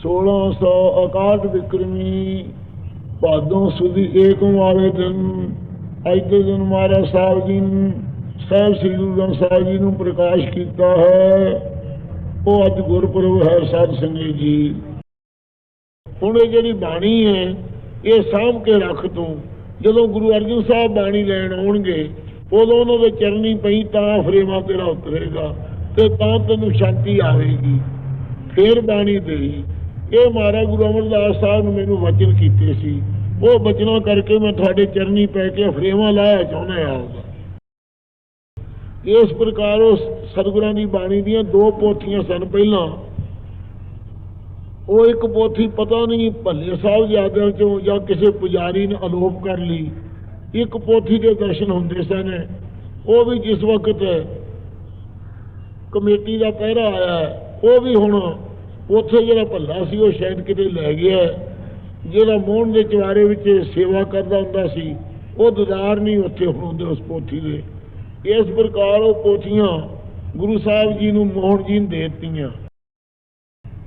1661 विक्रमी भादों सुदी एक वाले दिन अज के दिन महाराज साहब जी ਸਾਹਿਬ ਸ੍ਰੀ ਗੁਰੂ ਗ੍ਰੰਥ ਸਾਹਿਬ ਜੀ ਨੂੰ ਪ੍ਰਕਾਸ਼ ਕੀਤਾ ਹੈ। ਉਹ ਅੱਜ ਗੁਰਪੁਰਬ ਹੈ ਸਾਧ ਸੰਗਤ ਜੀ। ਹੁਣ ਇਹ ਜਿਹੜੀ ਬਾਣੀ ਹੈ ਇਹ ਸਾਂਭ ਕੇ ਰੱਖ ਤੂੰ, ਜਦੋਂ ਗੁਰੂ ਅਰਜਨ ਸਾਹਿਬ ਬਾਣੀ ਲੈਣ ਆਉਣਗੇ ਉਦੋਂ ਉਹਨਾਂ ਦੇ ਚਰਨੀ ਪਈ ਤਾਂ ਫਰੇਵਾ ਤੇਰਾ ਉਤਰੇਗਾ ਤੇ ਤਾਂ ਤੈਨੂੰ ਸ਼ਾਂਤੀ ਆਵੇਗੀ, ਫੇਰ ਬਾਣੀ ਦੇਈ। ਇਹ ਮਹਾਰਾਜ ਗੁਰੂ ਅਮਰਦਾਸ ਸਾਹਿਬ ਨੇ ਮੈਨੂੰ ਵਚਨ ਕੀਤੇ ਸੀ, ਉਹ ਬਚਨਾਂ ਕਰਕੇ ਮੈਂ ਤੁਹਾਡੇ ਚਰਨੀ ਪੈ ਕੇ ਫਰੇਵਾ ਲਾਇਆ ਚਾਹੁੰਦਾ ਆਊਗਾ। ਇਸ ਪ੍ਰਕਾਰ ਉਹ ਸਤਿਗੁਰਾਂ ਦੀ ਬਾਣੀ ਦੀਆਂ ਦੋ ਪੋਥੀਆਂ ਸਨ। ਪਹਿਲਾਂ ਉਹ ਇੱਕ ਪੋਥੀ ਪਤਾ ਨਹੀਂ ਭੱਲੇ ਸਾਹਿਬ ਜਿਆਦਾ ਚੋਂ ਜਾਂ ਕਿਸੇ ਪੁਜਾਰੀ ਨੇ ਅਲੋਪ ਕਰ ਲਈ, ਇੱਕ ਪੋਥੀ ਦੇ ਦਰਸ਼ਨ ਹੁੰਦੇ ਸਨ। ਉਹ ਵੀ ਜਿਸ ਵਕਤ ਕਮੇਟੀ ਦਾ ਪਹਿਰਾ ਆਇਆ ਉਹ ਵੀ ਹੁਣ ਉੱਥੇ ਜਿਹੜਾ ਭੱਲਾ ਸੀ ਉਹ ਸ਼ਾਇਦ ਕਿਤੇ ਲੈ ਗਿਆ, ਜਿਹੜਾ ਮੋਹਨ ਦੇ ਚਵਾਰੇ ਵਿੱਚ ਸੇਵਾ ਕਰਦਾ ਹੁੰਦਾ ਸੀ ਉਹ ਦੀਦਾਰ ਨਹੀਂ ਉੱਥੇ ਹੁੰਦੇ ਉਸ ਪੋਥੀ ਦੇ। ਇਸ ਪ੍ਰਕਾਰ ਉਹ ਪੋਥੀਆਂ ਗੁਰੂ ਸਾਹਿਬ ਜੀ ਨੂੰ ਮੋਹਨ ਜੀ ਨੇ ਦੇ ਦਿੱਤੀਆਂ।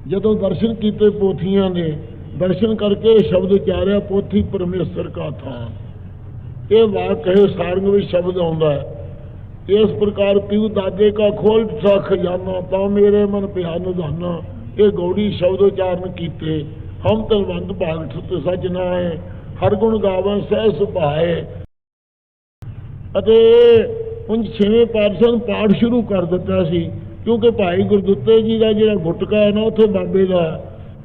ਜਦੋਂ ਦਰਸ਼ਨ ਕੀਤੇ ਪੋਥੀਆਂ ਦੇ, ਦਰਸ਼ਨ ਕਰਕੇ ਸ਼ਬਦ ਉਚਾਰਿਆ ਪੋਥੀ ਪਰਮੇਸ਼ਰ ਕਾ ਥਾਨ। ਇਹ ਵਾਕ ਕਹੇ ਸਾਰੰਗ ਵਿੱਚ ਸ਼ਬਦ ਆਉਂਦਾ ਹੈ। ਇਸ ਪ੍ਰਕਾਰ ਪਿਉ ਦਾਦੇ ਕਾ ਖੋਲ ਦਿੱਤਾ ਖਜ਼ਾਨਾ ਤਾਂ ਮੇਰੇ ਮਨ ਪਿਆ ਨਿਧਾਨਾ। ਇਹ ਗੌੜੀ ਸ਼ਬਦ ਉਚਾਰਨ ਕੀਤੇ। ਹਮ ਤਲਵੰਤ ਭਾਗ ਸੁਤ ਸੱਚ ਨਾਏ ਹਰ ਗੁਣ ਗਾਵਨ ਸਹਿ ਸੁਭਾਏ। ਅਤੇ ਉਨ ਛੇਵੇਂ ਪਾਤਸ਼ਾਹ ਨੂੰ ਪਾਠ ਸ਼ੁਰੂ ਕਰ ਦਿੱਤਾ ਸੀ, ਕਿਉਂਕਿ ਭਾਈ ਗੁਰਦੁੱਤੇ ਜੀ ਦਾ ਜਿਹੜਾ ਗੁਟਕਾ ਹੈ ਨਾ ਉੱਥੇ ਬਾਬੇ ਦਾ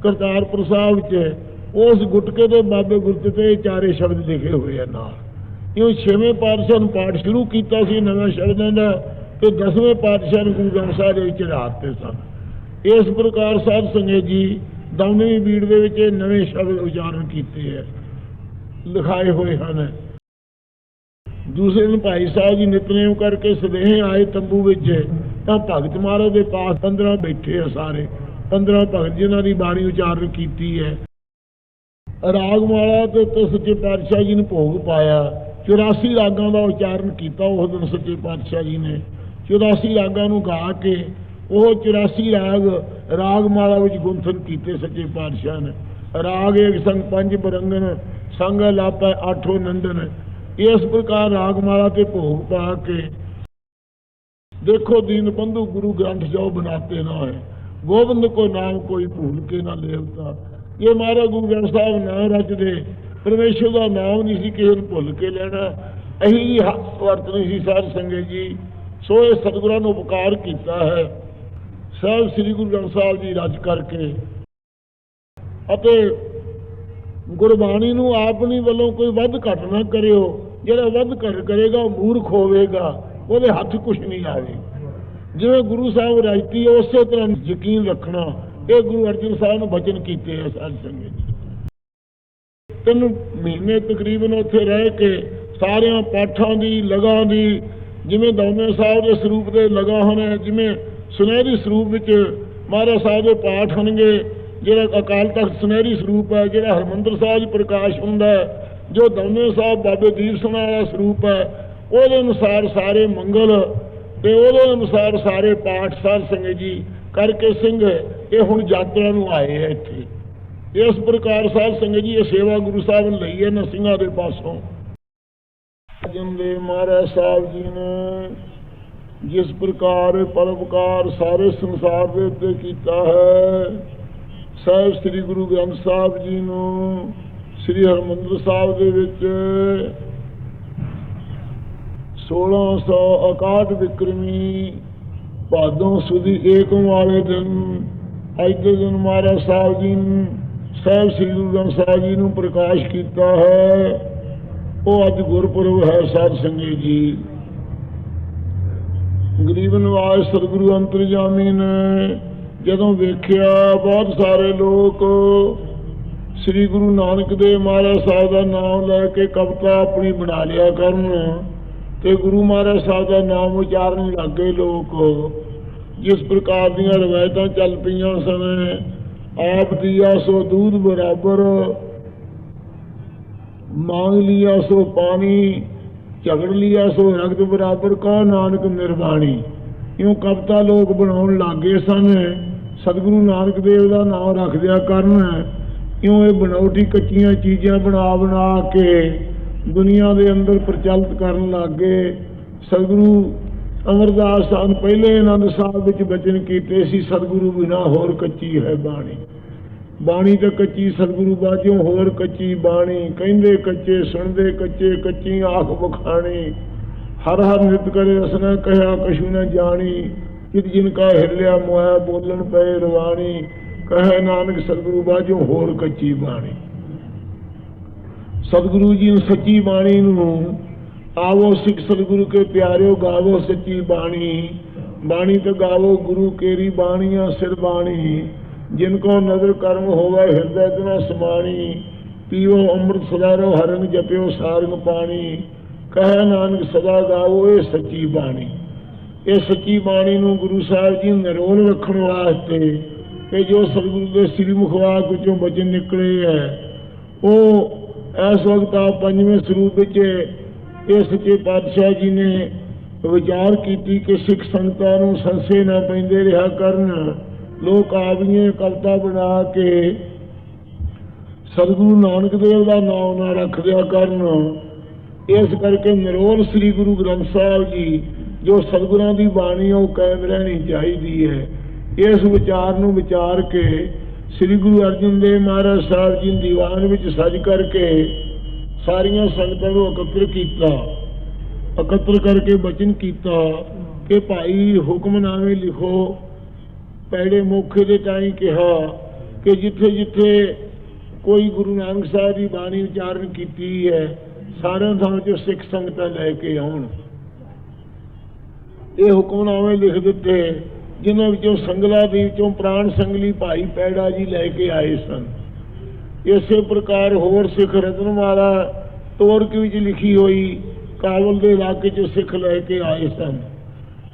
ਕਰਤਾਰਪੁਰ ਸਾਹਿਬ 'ਚ, ਉਸ ਗੁਟਕੇ ਦੇ ਬਾਬੇ ਗੁਰਦੁੱਤੇ ਚਾਰੇ ਸ਼ਬਦ ਲਿਖੇ ਹੋਏ ਆ ਨਾਲ। ਕਿਉਂ ਛੇਵੇਂ ਪਾਤਸ਼ਾਹ ਨੂੰ ਪਾਠ ਸ਼ੁਰੂ ਕੀਤਾ ਸੀ ਨਵੇਂ ਸ਼ਬਦਾਂ ਦਾ, ਤੇ 10ਵੇਂ ਪਾਤਸ਼ਾਹ ਨੂੰ ਗੁਰੂ ਗ੍ਰੰਥ ਸਾਹਿਬ ਦੇ ਵਿੱਚ ਰਾਤੇ ਸਨ। ਇਸ ਪ੍ਰਕਾਰ ਸਾਧ ਸੰਗਤ ਜੀ ਦਮਦਮੀ ਬੀੜ ਦੇ ਵਿੱਚ ਇਹ ਨਵੇਂ ਸ਼ਬਦ ਉਚਾਰਨ ਕੀਤੇ ਹੈ, ਲਿਖਾਏ ਹੋਏ ਹਨ। ਦੂਸਰੇ ਦਿਨ ਭਾਈ ਸਾਹਿਬ ਜੀ ਨਿਤਨੇਮ ਕਰਕੇ ਸਦੇਹ ਆਏ ਤੰਬੂ ਵਿੱਚ, ਤਾਂ ਭਗਤ ਮਹਾਰਾਜ ਦੇ ਪਾਸ 15 ਬੈਠੇ ਆ ਸਾਰੇ, 15 ਭਗਤ ਜਿਨ੍ਹਾਂ ਦੀ ਬਾਣੀ ਉਚਾਰਨ ਕੀਤੀ ਹੈ। ਰਾਗਮਾਲਾ ਤੇ ਸੱਚੇ ਪਾਤਸ਼ਾਹ ਜੀ ਨੇ ਭੋਗ ਪਾਇਆ। 84 ਰਾਗਾਂ ਦਾ ਉਚਾਰਨ ਕੀਤਾ ਉਸ ਦਿਨ ਸੱਚੇ ਪਾਤਸ਼ਾਹ ਜੀ ਨੇ। 84 ਰਾਗਾਂ ਨੂੰ ਗਾ ਕੇ ਉਹ 84 ਰਾਗਮਾਲਾ ਵਿੱਚ ਗੁੰਥਨ ਕੀਤੇ ਸੱਚੇ ਪਾਤਸ਼ਾਹ ਨੇ। ਰਾਗ ਏਕ ਸੰਗ ਪੰਜ ਬਰੰਗਨ ਸੰਗ ਲਾਪੈ ਆਠੋ ਨੰਦਨ। ਇਸ ਪ੍ਰਕਾਰ ਰਾਗਮਾਲਾ ਤੇ ਭੋਗ ਪਾ ਕੇ ਦੇਖੋ ਦੀਨ ਬੰਧੂ ਗੁਰੂ ਗ੍ਰੰਥ ਜੋ ਬਣਾਤੇ ਨਾ ਹੈ, ਗੋਬਿੰਦ ਕੋ ਨਾਮ ਕੋਈ ਭੂਲ ਕੇ ਨਾ ਲੇਵਤਾ। ਇਹ ਮਹਾਰਾਜ ਗੁਰੂ ਗ੍ਰੰਥ ਸਾਹਿਬ ਨਾਮ ਰਚਦੇ, ਪਰਮੇਸ਼ਰ ਦਾ ਨਾਮ ਨਹੀਂ ਸੀ ਕਿਸੇ ਨੂੰ ਭੁੱਲ ਕੇ ਲੈਣਾ। ਇਹੀ ਵਰਤਨੀ ਸੀ ਸਾਧ ਸੰਗਤ ਜੀ। ਸੋ ਇਹ ਸਤਿਗੁਰਾਂ ਨੂੰ ਉਪਕਾਰ ਕੀਤਾ ਹੈ ਸਾਹਿਬ ਸ੍ਰੀ ਗੁਰੂ ਗ੍ਰੰਥ ਸਾਹਿਬ ਜੀ ਰਚ ਕਰਕੇ। ਅਤੇ ਗੁਰਬਾਣੀ ਨੂੰ ਆਪਣੀ ਵੱਲੋਂ ਕੋਈ ਵੱਧ ਘੱਟ ਨਾ ਕਰਿਓ। ਜਿਹੜਾ ਵੱਧ ਘੱਟ ਕਰੇਗਾ ਉਹ ਮੂਰਖ ਹੋਵੇਗਾ, ਉਹਦੇ ਹੱਥ ਕੁਛ ਨਹੀਂ ਆਵੇ। ਜਿਵੇਂ ਗੁਰੂ ਸਾਹਿਬ ਰਚਤੀ ਉਸੇ ਤਰ੍ਹਾਂ ਯਕੀਨ ਰੱਖਣਾ। ਇਹ ਗੁਰੂ ਅਰਜਨ ਸਾਹਿਬ ਨੂੰ ਬਚਨ ਕੀਤੇ ਹੈ ਸਾਧ ਸੰਗਤ ਜੀ। 3 ਮਹੀਨੇ ਤਕਰੀਬਨ ਉੱਥੇ ਰਹਿ ਕੇ ਸਾਰਿਆਂ ਪਾਠਾਂ ਦੀ ਲਗਾ ਦੀ, ਜਿਵੇਂ ਦੌਨੇ ਸਾਹਿਬ ਦੇ ਸਰੂਪ ਦੇ ਲਗਾ ਹਨ, ਜਿਵੇਂ ਸੁਨਹਿਰੀ ਸਰੂਪ ਵਿੱਚ ਮਹਾਰਾਜ ਸਾਹਿਬ ਦੇ ਪਾਠ ਹੋਣਗੇ। ਜਿਹੜਾ ਅਕਾਲ ਤਖਤ ਸੁਨਹਿਰੀ ਸਰੂਪ ਹੈ, ਜਿਹੜਾ ਹਰਿਮੰਦਰ ਸਾਹਿਬ 'ਚ ਪ੍ਰਕਾਸ਼ ਹੁੰਦਾ ਹੈ, ਜੋ ਦੌਨੇ ਸਾਹਿਬ ਬਾਬੇ ਦੀਪ ਸਿੰਘ ਵਾਲਾ ਸਰੂਪ ਹੈ, ਉਹਦੇ ਅਨੁਸਾਰ ਸਾਰੇ ਮੰਗਲ ਤੇ ਉਹਦੇ ਅਨੁਸਾਰ ਸਾਰੇ ਪਾਠ ਸਾਧ ਸੰਗਤ ਜੀ ਕਰਕੇ ਸਿੰਘ ਇਹ ਹੁਣ ਯਾਤਰਾ ਨੂੰ ਆਏ ਹੈ ਇੱਥੇ। ਇਸ ਪ੍ਰਕਾਰ ਸਾਧ ਸੰਗਤ ਜੀ ਇਹ ਸੇਵਾ ਗੁਰੂ ਸਾਹਿਬ ਨੇ ਲਈ ਹੈ ਨਾ ਸਿੰਘਾਂ ਦੇ ਪਾਸੋਂ। ਦੇ ਮਹਾਰਾਜ ਸਾਹਿਬ ਜੀ ਨੇ ਜਿਸ ਪ੍ਰਕਾਰ ਪਰਉਪਕਾਰ ਸਾਰੇ ਸੰਸਾਰ ਦੇ ਉੱਤੇ ਕੀਤਾ ਹੈ, ਸਾਹਿਬ ਸ੍ਰੀ ਗੁਰੂ ਗ੍ਰੰਥ ਸਾਹਿਬ ਜੀ ਨੂੰ ਸ੍ਰੀ ਹਰਿਮੰਦਰ ਸਾਹਿਬ ਦੇ ਵਿੱਚ 1661 ਵਿਕਰਮੀ ਭਾਦੋਂ ਸੁਦੀ ਏਕ ਵਾਲੇ ਦਿਨ ਅੱਜ ਦੇ ਦਿਨ ਮਹਾਰਾਜ ਸਾਹਿਬ ਜੀ ਨੇ ਸਾਹਿਬ ਸ੍ਰੀ ਗੁਰੂ ਗ੍ਰੰਥ ਸਾਹਿਬ ਜੀ ਨੂੰ ਪ੍ਰਕਾਸ਼ ਕੀਤਾ ਹੈ। ਉਹ ਅੱਜ ਗੁਰਪੁਰਬ ਹੈ ਸਾਧ ਸੰਗਤ ਜੀ। ਗਰੀਬ ਨਿਵਾਜ ਸਤਿਗੁਰੂ ਅੰਤਰਜਾਮੀ ਨੇ ਜਦੋਂ ਵੇਖਿਆ ਬਹੁਤ ਸਾਰੇ ਲੋਕ ਸ੍ਰੀ ਗੁਰੂ ਨਾਨਕ ਦੇਵ ਮਹਾਰਾਜ ਸਾਹਿਬ ਦਾ ਨਾਮ ਲੈ ਕੇ ਕਵਿਤਾ ਆਪਣੀ ਬਣਾ ਲਿਆ ਕਰਨ ਤੇ ਗੁਰੂ ਮਹਾਰਾਜ ਸਾਹਿਬ ਦਾ ਨਾਮ ਉਚਾਰਨ ਲੱਗੇ ਲੋਕ। ਜਿਸ ਪ੍ਰਕਾਰ ਦੀਆਂ ਰਵਾਇਤਾਂ ਚੱਲ ਪਈਆਂ ਸਨ, ਆਪ ਦੀਆ ਸੋ ਦੂਧ ਬਰਾਬਰ, ਮੰਗ ਲਿਆ ਸੋ ਪਾਣੀ, ਝਗੜ ਲਿਆ ਸੋ ਰਗਤ ਬਰਾਬਰ, ਕਾ ਨਾਨਕ ਨਿਰਵਾਣੀ। ਇਉਂ ਕਵਿਤਾ ਲੋਕ ਬਣਾਉਣ ਲੱਗੇ ਸਨ। सतगुरु नानक देव का नाम रख दिया करन। क्यों ये बनावटी कच्चियां चीज़ां बना बना के दुनिया के अंदर प्रचलित करन लग गए। सतगुरु अमरदास सन पहले आनंद साहब विच बचन कीते सी, सतगुरु बिना होर कच्ची है बाणी। बाणी तो कच्ची सतगुरु बाजों होर कच्ची बाणी। कहंदे कच्चे सुनदे कच्चे, कच्ची आख बखाणी। हर हर नित करे रसना कहा कछु न जानी। चित जिनका हिरलिया मोया बोलन पे रवाणी। कहे नानक सतगुरु बाजों होर कच्ची बाणी। सतगुरु जी ने सच्ची बाणी नूं आवो सिख सतगुरु के प्यारिओ गावो सच्ची बाणी। बाणी तो गावो गुरु केरी बाणियां सिर बाणी। जिनको नजर कर्म होवे हृदय तना समाणी। पीओ अमृत सदारो हरंग जपियो सारंग पानी। कहे नानक सदा गावो ये सच्ची बाणी। ये सच्ची बाणी नूं गुरु साहब जी निरोल रखण वास्ते कि जो सतगुरु के श्री मुखवाक विचों बचन निकले है वो इस वक्त आप पंजवें स्वरूप ये सच्चे पातशाह जी ने विचार की कि सिख संगतां नूं संसे ना पैंदे रहा करन। लोग कावियां कविता बना के सतगुरु नानक देव का नाम ना रख दिया करन। इस करके निरोल श्री गुरु ग्रंथ साहब जी जो सतगुरां की बाणी वो कायम रहनी चाहिए है। इस विचार नूं विचार के श्री गुरु अर्जन देव महाराज साहब जी दीवान विच सज करके सारिया संगतां नूं एकत्र करके बचन किया कि भाई हुक्मनामे लिखो। पैड़े मौके के ताई कहा कि जिथे जिथे कोई गुरु नानक साहब की बाणी उचारण की है सारे थां चो सिख संगतां लैके आउण। ये हुक्मनामे लिख दिते जिन्हां विचों संगला दे विचों प्राण संगली भाई पैड़ा जी लैके आए सन। इसे प्रकार होर सिख रतनमाला तोरक विच लिखी हुई काबल के इलाके च सिख लैके आए सन।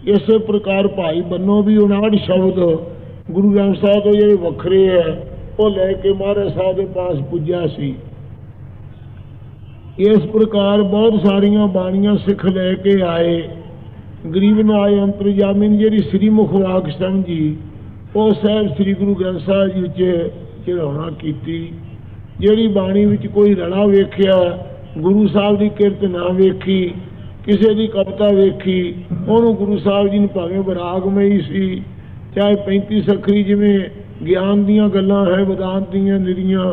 इस प्रकार भाई बन्नों भी 59 शब्द गुरु ग्रंथ साहब तो जो वखरे है वो लैके महाराज साहब के पास पुज्या सी। इस प्रकार बहुत सारिया बाणियां सिख लैके आए। गरीब नाए अंतरजामी ने जी श्री मुखवाक समझी वो साहब श्री गुरु ग्रंथ साहब जी चढ़ाना की। जी बाणी विच कोई रड़ा वेख्या गुरु साहब की किरत ना वेखी किसी की कविता वेखी उन्होंने गुरु साहब जी ने भावें विरागमई सी चाहे 35 अखरी जिमें ज्ञान दीयां गल्लां है वेदांत दीयां निरियां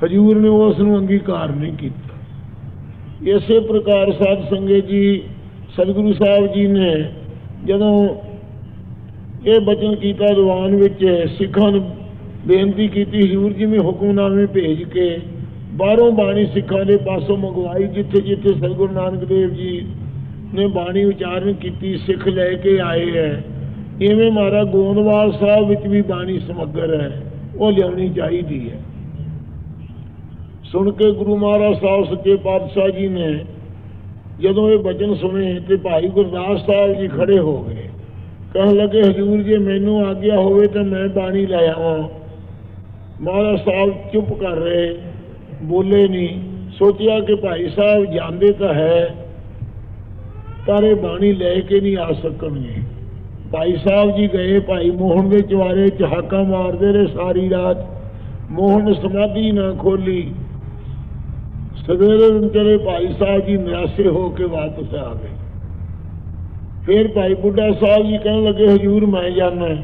हजूर ने उसनूं अंगीकार नहीं किया। इसे प्रकार साध संगत जी सतगुरु साहब जी ने जदों ये बचन किया दीवान विच सिखां नूं बेनती की हजूर जी में हुक्मनामे भेज के बाहरों बाणी सिखां दे पासों मंगवाई। जिथे जिथे सतगुरु नानक देव जी ने बाणी उचारण की सिख लैके आए है। इवें महाराज गोंदवाल साहब विच भी बाणी समग्र है वो लियानी चाहिए है। सुन के गुरु महाराज साहब सच्चे पातशाह जी ने जदों ये बचन सुने तो भाई गुरदास साहब जी खड़े हो गए। कह लगे हजूर जी मैनू आग्या होवे तो मैं बाणी लै आवां। महाराज साहब चुप कर रहे बोले नहीं। सोचिया कि भाई साहब जानते तो है पर ये बाणी लैके नहीं आ सकणगे। भाई साहब जी गए भाई मोहन के चवारे चहाका मारते रहे सारी रात। मोहन समाधि ना खोली। सवेरे दिन चले भाई साहब जी निराशे होके वापस आ गए। फिर भाई बुढ़ा साहब जी कहने लगे हजूर मैं जाना है।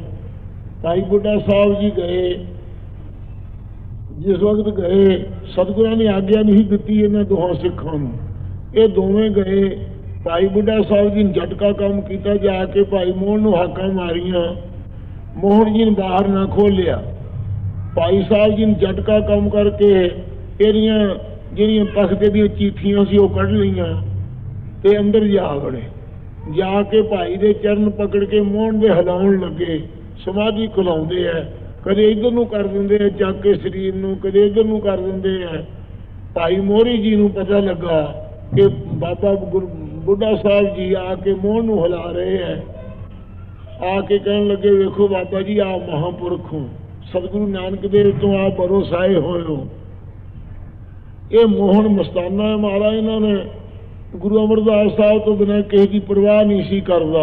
भाई बुढ़ा साहब जी गए। जिस वक्त गए सतगुरां ने आग्या नहीं दी इन्हां दोहां सिखां नूं। ये दोवें गए। भाई बुढ़ा साहब जी ने झटका काम किया जाके भाई मोहन नूं हाकां मारियां। मोहन जी ने बाहर ना खोलिया। भाई साहब जी ने झटका काम करके एरियां ਜਿਹੜੀਆਂ ਤਖਤੇ ਦੀਆਂ ਚੀਠੀਆਂ ਸੀ ਉਹ ਕੱਢ ਲਈਆਂ ਤੇ ਅੰਦਰ ਜਾ ਵੜੇ। ਜਾ ਕੇ ਭਾਈ ਦੇ ਚਰਨ ਪਕੜ ਕੇ ਮੋਹਨ ਦੇ ਹਿਲਾਉਣ ਲੱਗੇ। ਸਮਾਧੀ ਖੁਲਾਉਂਦੇ ਆ ਕਦੇ ਇਧਰ ਨੂੰ ਕਰ ਦਿੰਦੇ ਆ ਚੱਕ ਕੇ ਸਰੀਰ ਨੂੰ ਕਦੇ ਇਧਰ ਨੂੰ ਕਰ ਦਿੰਦੇ ਆ। ਭਾਈ ਮੋਹਰੀ ਜੀ ਨੂੰ ਪਤਾ ਲੱਗਾ ਕਿ ਬਾਬਾ ਬੁੱਢਾ ਸਾਹਿਬ ਜੀ ਆ ਕੇ ਮੋਹਨ ਨੂੰ ਹਿਲਾ ਰਹੇ ਆ। ਆ ਕੇ ਕਹਿਣ ਲੱਗੇ ਵੇਖੋ ਬਾਬਾ ਜੀ ਆ ਮਹਾਂਪੁਰਖ ਹੋ ਸਤਿਗੁਰੂ ਨਾਨਕ ਦੇਵ ਤੋਂ ਆ ਭਰੋਸਾਏ ਹੋਏ ਹੋ। ये मोहन मस्ताना है महाराज इन्होंने गुरु अमरदास साहब तो बिना किसी की परवाह नहीं सी करता।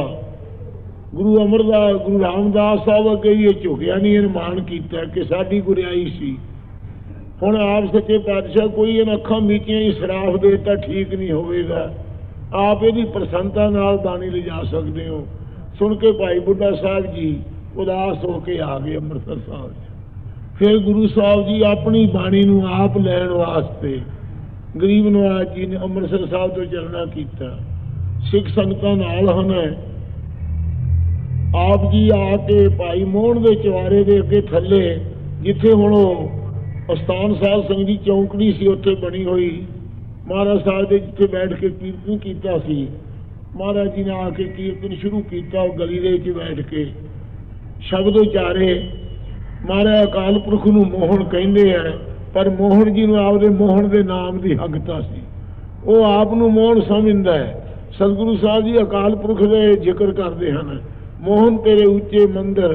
गुरु अमरदास गुरु रामदास साहब अगे ये झुकिया नहीं, इन्हें मान किया कि साडी गुरियाई सी। हुण आप सच्चे पातशाह कोई इन अखां मीचियां ही सराफ दे तां ठीक नहीं होवेगा, आप इहदी प्रसन्नता नाल बाणी लिजा सकते हो। सुन के भाई बुढ़ा साहब जी उदास होके आ गए अमृतसर साहब। फिर गुरु साहब जी अपनी बाणी नूं आप लैण वास्ते गरीब नवाज जी ने अमृतसर साहब तो चलना किया। सिख संगतां नाल हन। आप जी आके भाई मोहन के चवारे के अगे थले जिथे हुण अस्थान साध संघ की चौंकड़ी सी उत्थे बनी हुई महाराज साहब के जिथे बैठ के कीर्तन किया सी, महाराज जी ने आके कीर्तन शुरू किया। गली दे विच बैठ के शब्द उचारे। महाराज अकाल पुरख नूं मोहन कहंदे है, पर मोहन जी नूं आपदे मोहन के नाम की हगता सी, वो आप नूं मोहन समझदा है। सतगुरु साहब जी अकाल पुरख के जिक्र करते हैं, मोहन तेरे उच्चे मंदिर।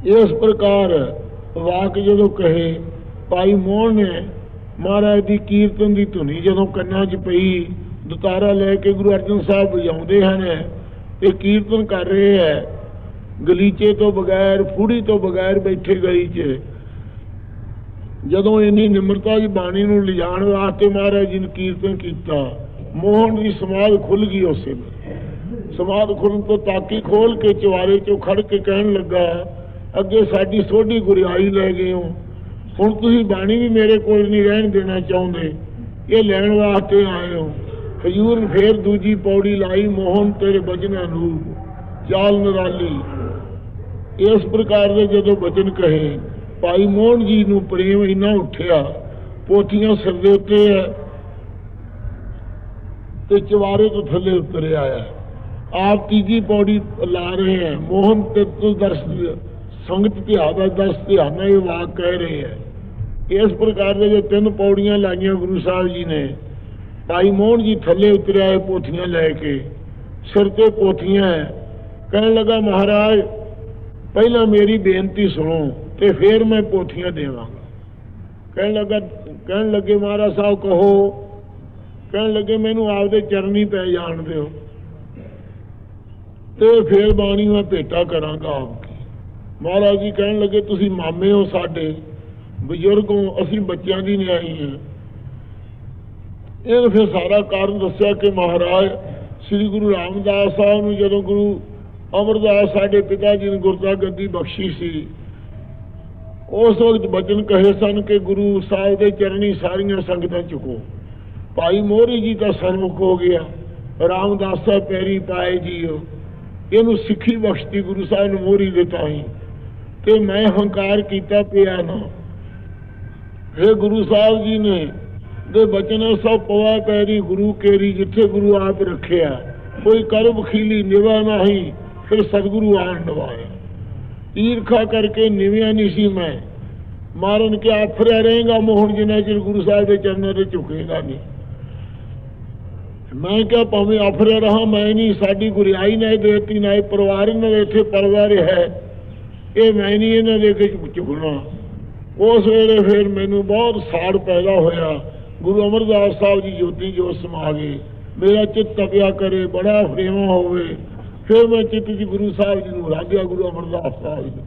इस प्रकार वाक जो कहे भाई मोहन ने महाराज की कीर्तन की धुनी जो कन्ना च पई, दुतारा लैके गुरु अर्जन साहब बजाते हैं तो कीर्तन कर रहे हैं गलीचे तो बगैर, फूड़ी तो बगैर बैठे गली च। जदों इन्नी निमरता की बाणी नूं लिजाण वास्ते महाराज जी ने कीर्तन किया, मोहन की समाध खुल गई। उस समाध खुलण तो ताकी खोल के चवारे चो खड़ के कहन लगा, अगे साडी सोढ़ी गुरियाई लै गए हो, हुण तुसीं बाणी भी मेरे कोल नहीं रहन देना चाहुंदे, ये लैण वास्ते आए हो। हजूर ने फिर दूजी पौड़ी लाई, मोहन तेरे बचन अनूप चाल निराली। इस प्रकार के जदों बचन कहे भाई मोहन जी नूं प्रेम इन्ना उठिया, पोथियां सिर दे उत्ते है ते चवारे तो थले उतरे आया। आप तीजी पौड़ी ला रहे हैं, मोहन तेतों दर्श संगत ध्यान दस ध्यान ये वाक कह रहे हैं। इस प्रकार के जो 3 पौड़ियां लाइया गुरु साहब जी ने, भाई मोहन जी थले उतरे आए पोथियां लैके, सिर ते पोथियां है। कहने लगा महाराज पहला मेरी बेनती सुनो तो फिर मैं पोथियां देवांगा। कहने लगे महाराज साहब कहो। कहने लगे मैनू आपदे चरनी पै जान दो तो फिर बाणी मैं भेटा करांगा आपकी। महाराज जी कहने लगे तुसी मामे हो, साडे बजुर्ग हो, असी बच्चों की न्याई हैं। इन्हें फिर सारा कारण दस्या कि महाराज श्री गुरु रामदास साहब नूं जदों गुरु अमरदास साडे पिता जी ने गुरता गद्दी बख्शी सी, उस वक्त बचन कहे सन कि गुरु साहब के चरनी सारियां संगतां चुको। भाई मोहरी जी का सन्मुख हो गया, रामदास साहब पैरी पाए जी हो, इनू सिक्खी बख्शती गुरु साहब ने मोहरी दे ताई ते मैं हंकार किया पिया ना। फिर गुरु साहब जी ने दे बचन सब पवा पैरी गुरु केरी, जिथे गुरु आप रखिया कोई कर बखीली निवा नहीं, फिर सतगुरु आन नवाया। ईरखा करके निविया नहीं सी मैं, मारन के आफरिया रहेगा मोहन जिन्ना चिर गुरु साहब के चरणों से झुकेगा नहीं। मैं क्या भावें आफरिया रहा, मैं नहीं, साडी गुरियाई ना देती ना परिवार ने इत्थे पलदा रहा है, ये मैं नहीं इन्हें लेके झुकना। उस वेले फिर मैनू बहुत साड़ पैदा होया। गुरु अमरदास साहब जी ज्योति जो समा गए, मेरा चित्त तपिया करे, बड़ा फ्रेमा होवे। फिर मैं चित्त जी गुरु साहब जी नूं लागिया, गुरु अमरदास साहब जी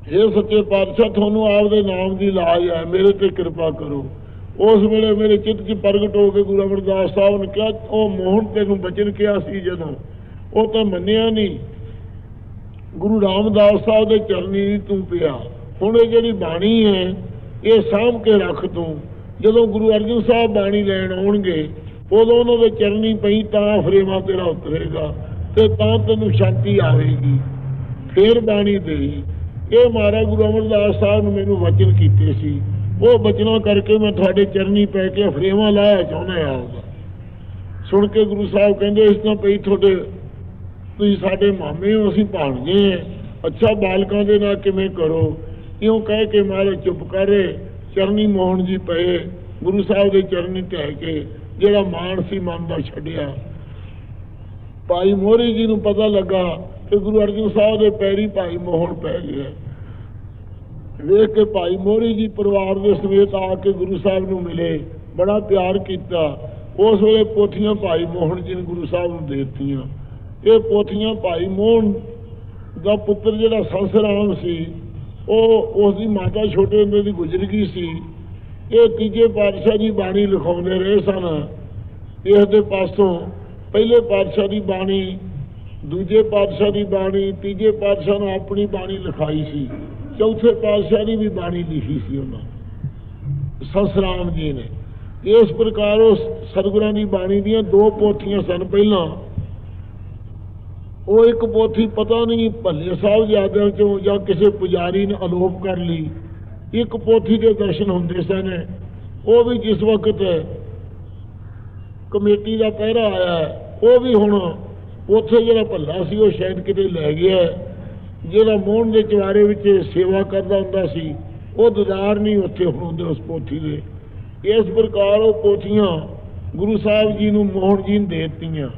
हे सच्चे पातशाह थानू आपदे नाम की लाज है, मेरे ते कृपा करो। उस वेले मेरे चित्त च प्रगट हो के गुरु अमरदास साहब ने कहा, ओ मोहन तेनू बचन किया सी जदों, वो तो मन्निया नहीं, गुरु रामदास साहब के चरनी तू पिया, हुण ये जिहड़ी बाणी है ये सामभ के रख तू, जदों गुरु अर्जन साहब बाणी लैण आउणगे उदों उन्हां दे चरनी पई तां फ्रेमा तेरा उतरेगा ते तां तैनूं शांति आवेगी, फिर बाणी दे। ये महाराज गुरु अमरदास साहब ने मैनूं वचन कीते सी, वो बचना करके मैं तुहाडे चरनी पै के फ्रेमा लाया चाहुंदा आऊगा। सुन के गुरु साहब कहंदे इस तां पई तुहाडे तुसीं साडे मामे हो, असीं भाणजे हैं, अच्छा बालकां दे नाल किवें करो। इउं कह के महाराज चुप कर चरनी मोहन जी पे, गुरु साहब के चरनी ढह के जिहड़ा मान सी मन दा छड्डिया। भाई मोहरी जी नूं पता लगा कि गुरु अर्जन साहब के पैरी भाई मोहन पै गया। वेख के भाई मोहरी जी परिवार के समेत आके गुरु साहब नूं मिले, बड़ा प्यार किया। उस वेले पोथियां भाई मोहन जी ने गुरु साहब नूं दे दित्तियां। ਇਹ ਪੋਥੀਆਂ ਭਾਈ ਮੋਹਨ ਦਾ ਪੁੱਤਰ ਜਿਹੜਾ ਸੰਸਰਾਮ ਸੀ, ਉਹ ਉਸ ਦੀ ਮਾਤਾ ਛੋਟੇ ਹੁੰਦੇ ਦੀ ਗੁਜ਼ਰ ਗਈ ਸੀ। ਇਹ ਤੀਜੇ ਪਾਤਸ਼ਾਹ ਦੀ ਬਾਣੀ ਲਿਖਾਉਂਦੇ ਰਹੇ ਸਨ। ਇਸ ਦੇ ਪਾਸੋਂ ਪਹਿਲੇ ਪਾਤਸ਼ਾਹ ਦੀ ਬਾਣੀ, ਦੂਜੇ ਪਾਤਸ਼ਾਹ ਦੀ ਬਾਣੀ, ਤੀਜੇ ਪਾਤਸ਼ਾਹ ਨੇ ਆਪਣੀ ਬਾਣੀ ਲਿਖਾਈ ਸੀ, ਚੌਥੇ ਪਾਤਸ਼ਾਹ ਦੀ ਵੀ ਬਾਣੀ ਲਿਖੀ ਸੀ ਉਹਨਾਂ ਸੰਸਰਾਮ ਜੀ ਨੇ। ਇਸ ਪ੍ਰਕਾਰ ਉਹ ਸਤਿਗੁਰਾਂ ਦੀ ਬਾਣੀ ਦੀਆਂ ਦੋ ਪੋਥੀਆਂ ਸਨ। ਪਹਿਲਾਂ ਉਹ ਇੱਕ ਪੋਥੀ ਪਤਾ ਨਹੀਂ ਭੱਲੇ ਸਾਹਿਬ ਜਿਆਦਿਆਂ ਚੋਂ ਜਾਂ ਕਿਸੇ ਪੁਜਾਰੀ ਨੇ ਅਲੋਪ ਕਰ ਲਈ। ਇੱਕ ਪੋਥੀ ਦੇ ਦਰਸ਼ਨ ਹੁੰਦੇ ਸਨ, ਉਹ ਵੀ ਜਿਸ ਵਕਤ ਕਮੇਟੀ ਦਾ ਪਹਿਰਾ ਆਇਆ, ਉਹ ਵੀ ਹੁਣ ਉੱਥੇ ਜਿਹੜਾ ਭੱਲਾ ਸੀ ਉਹ ਸ਼ਾਇਦ ਕਿਤੇ ਲੈ ਗਿਆ। ਜਿਹੜਾ ਮੋਹਨ ਦੇ ਚਵਾਰੇ ਵਿੱਚ ਸੇਵਾ ਕਰਦਾ ਹੁੰਦਾ ਸੀ, ਉਹ ਦੀਦਾਰ ਨਹੀਂ ਉੱਥੇ ਹੁੰਦੇ ਉਸ ਪੋਥੀ ਦੇ। ਇਸ ਪ੍ਰਕਾਰ ਉਹ ਪੋਥੀਆਂ ਗੁਰੂ ਸਾਹਿਬ ਜੀ ਨੂੰ ਮੋਹਨ ਜੀ ਨੇ ਦੇ ਦਿੱਤੀਆਂ।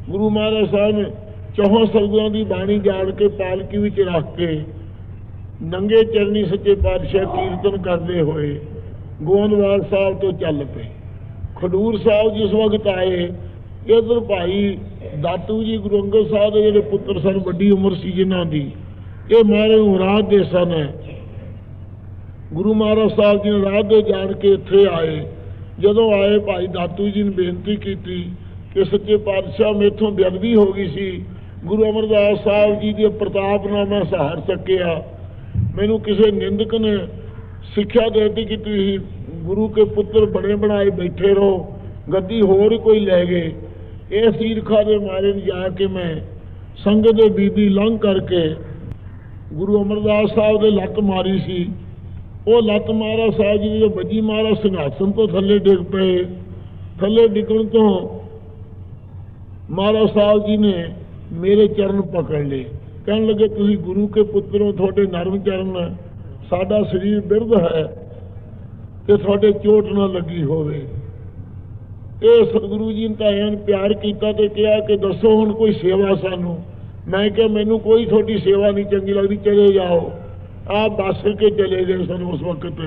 ਗੁਰੂ ਮਹਾਰਾਜ ਸਾਹਿਬ ਨੇ ਚੌਹਾਂ ਸਤਿਗੁਰਾਂ ਦੀ ਬਾਣੀ ਜਾਣ ਕੇ ਪਾਲਕੀ ਵਿੱਚ ਰੱਖ ਕੇ ਨੰਗੇ ਚਰਨੀ ਸੱਚੇ ਪਾਤਸ਼ਾਹ ਕੀਰਤਨ ਕਰਦੇ ਹੋਏ ਗੋਂਦਵਾਲ ਸਾਹਿਬ ਤੋਂ ਚੱਲ ਪਏ। ਖਡੂਰ ਸਾਹਿਬ ਜਿਸ ਵਕਤ ਆਏ, ਇੱਧਰ ਭਾਈ ਦਾਤੂ ਜੀ ਗੁਰੂ ਅੰਗਦ ਸਾਹਿਬ ਦੇ ਜਿਹੜੇ ਪੁੱਤਰ ਸਨ, ਵੱਡੀ ਉਮਰ ਸੀ ਜਿਨ੍ਹਾਂ ਦੀ, ਇਹ ਮਹਾਰਾਜ ਨੂੰ ਰਾਤ ਦੇ ਸਨ। ਗੁਰੂ ਮਹਾਰਾਜ ਸਾਹਿਬ ਜੀ ਨੇ ਰਾਤ ਦੇ ਜਾਣ ਕੇ ਇੱਥੇ ਆਏ। ਜਦੋਂ ਆਏ, ਭਾਈ ਦਾਤੂ ਜੀ ਨੇ ਬੇਨਤੀ ਕੀਤੀ ਕਿ ਸੱਚੇ ਪਾਤਸ਼ਾਹ ਮੇਥੋਂ ਬੇਅਦਬੀ ਹੋ ਗਈ ਸੀ, ਗੁਰੂ ਅਮਰਦਾਸ ਸਾਹਿਬ ਜੀ ਦੇ ਪ੍ਰਤਾਪ ਨਾਲ ਮੈਂ ਸਹਾਰ ਸਕਿਆ। ਮੈਨੂੰ ਕਿਸੇ ਨਿੰਦਕ ਨੇ ਸਿੱਖਿਆ ਦੇ ਦਿੱਤੀ ਕਿ ਤੁਸੀਂ ਗੁਰੂ ਕੇ ਪੁੱਤਰ ਬਣੇ ਬਣਾਏ ਬੈਠੇ ਰਹੋ, ਗੱਦੀ ਹੋਰ ਕੋਈ ਲੈ ਗਏ। ਇਸ ਈਰਖਾ ਦੇ ਮਾਰੇ ਜਾ ਕੇ ਮੈਂ ਸੰਗਤ ਦੇ ਬੀਬੀ ਲੰਘ ਕਰਕੇ ਗੁਰੂ ਅਮਰਦਾਸ ਸਾਹਿਬ ਦੇ ਲੱਤ ਮਾਰੀ ਸੀ। ਉਹ ਲੱਤ ਮਹਾਰਾਜ ਸਾਹਿਬ ਜੀ ਦੀ ਵੱਜੀ, ਮਹਾਰਾਜ ਸਿੰਘਾਸਨ ਤੋਂ ਥੱਲੇ ਡਿੱਗ ਪਏ। ਥੱਲੇ ਡਿੱਗਣ ਤੋਂ ਮਹਾਰਾਜ ਸਾਹਿਬ ਜੀ ਨੇ ਮੇਰੇ ਚਰਨ ਪਕੜ ਲਏ, ਕਹਿਣ ਲੱਗੇ ਤੁਸੀਂ ਗੁਰੂ ਕੇ ਪੁੱਤਰ ਹੋ, ਤੁਹਾਡੇ ਨਰਮ ਚਰਨ, ਸਾਡਾ ਸਰੀਰ ਬਿਰਧ ਹੈ ਤੇ ਤੁਹਾਡੇ ਚੋਟ ਨਾ ਲੱਗੀ ਹੋਵੇ। ਇਹ ਸਤਿਗੁਰੂ ਜੀ ਨੇ ਤਾਂ ਐਨ ਪਿਆਰ ਕੀਤਾ ਤੇ ਕਿਹਾ ਕਿ ਦੱਸੋ ਹੁਣ ਕੋਈ ਸੇਵਾ ਸਾਨੂੰ। ਮੈਂ ਕਿਹਾ ਮੈਨੂੰ ਕੋਈ ਤੁਹਾਡੀ ਸੇਵਾ ਨਹੀਂ ਚੰਗੀ ਲੱਗਦੀ, ਚਲੇ ਜਾਓ। ਆਪ ਬੱਸ ਕੇ ਚਲੇ ਗਏ ਸਨ ਉਸ ਵਕਤ,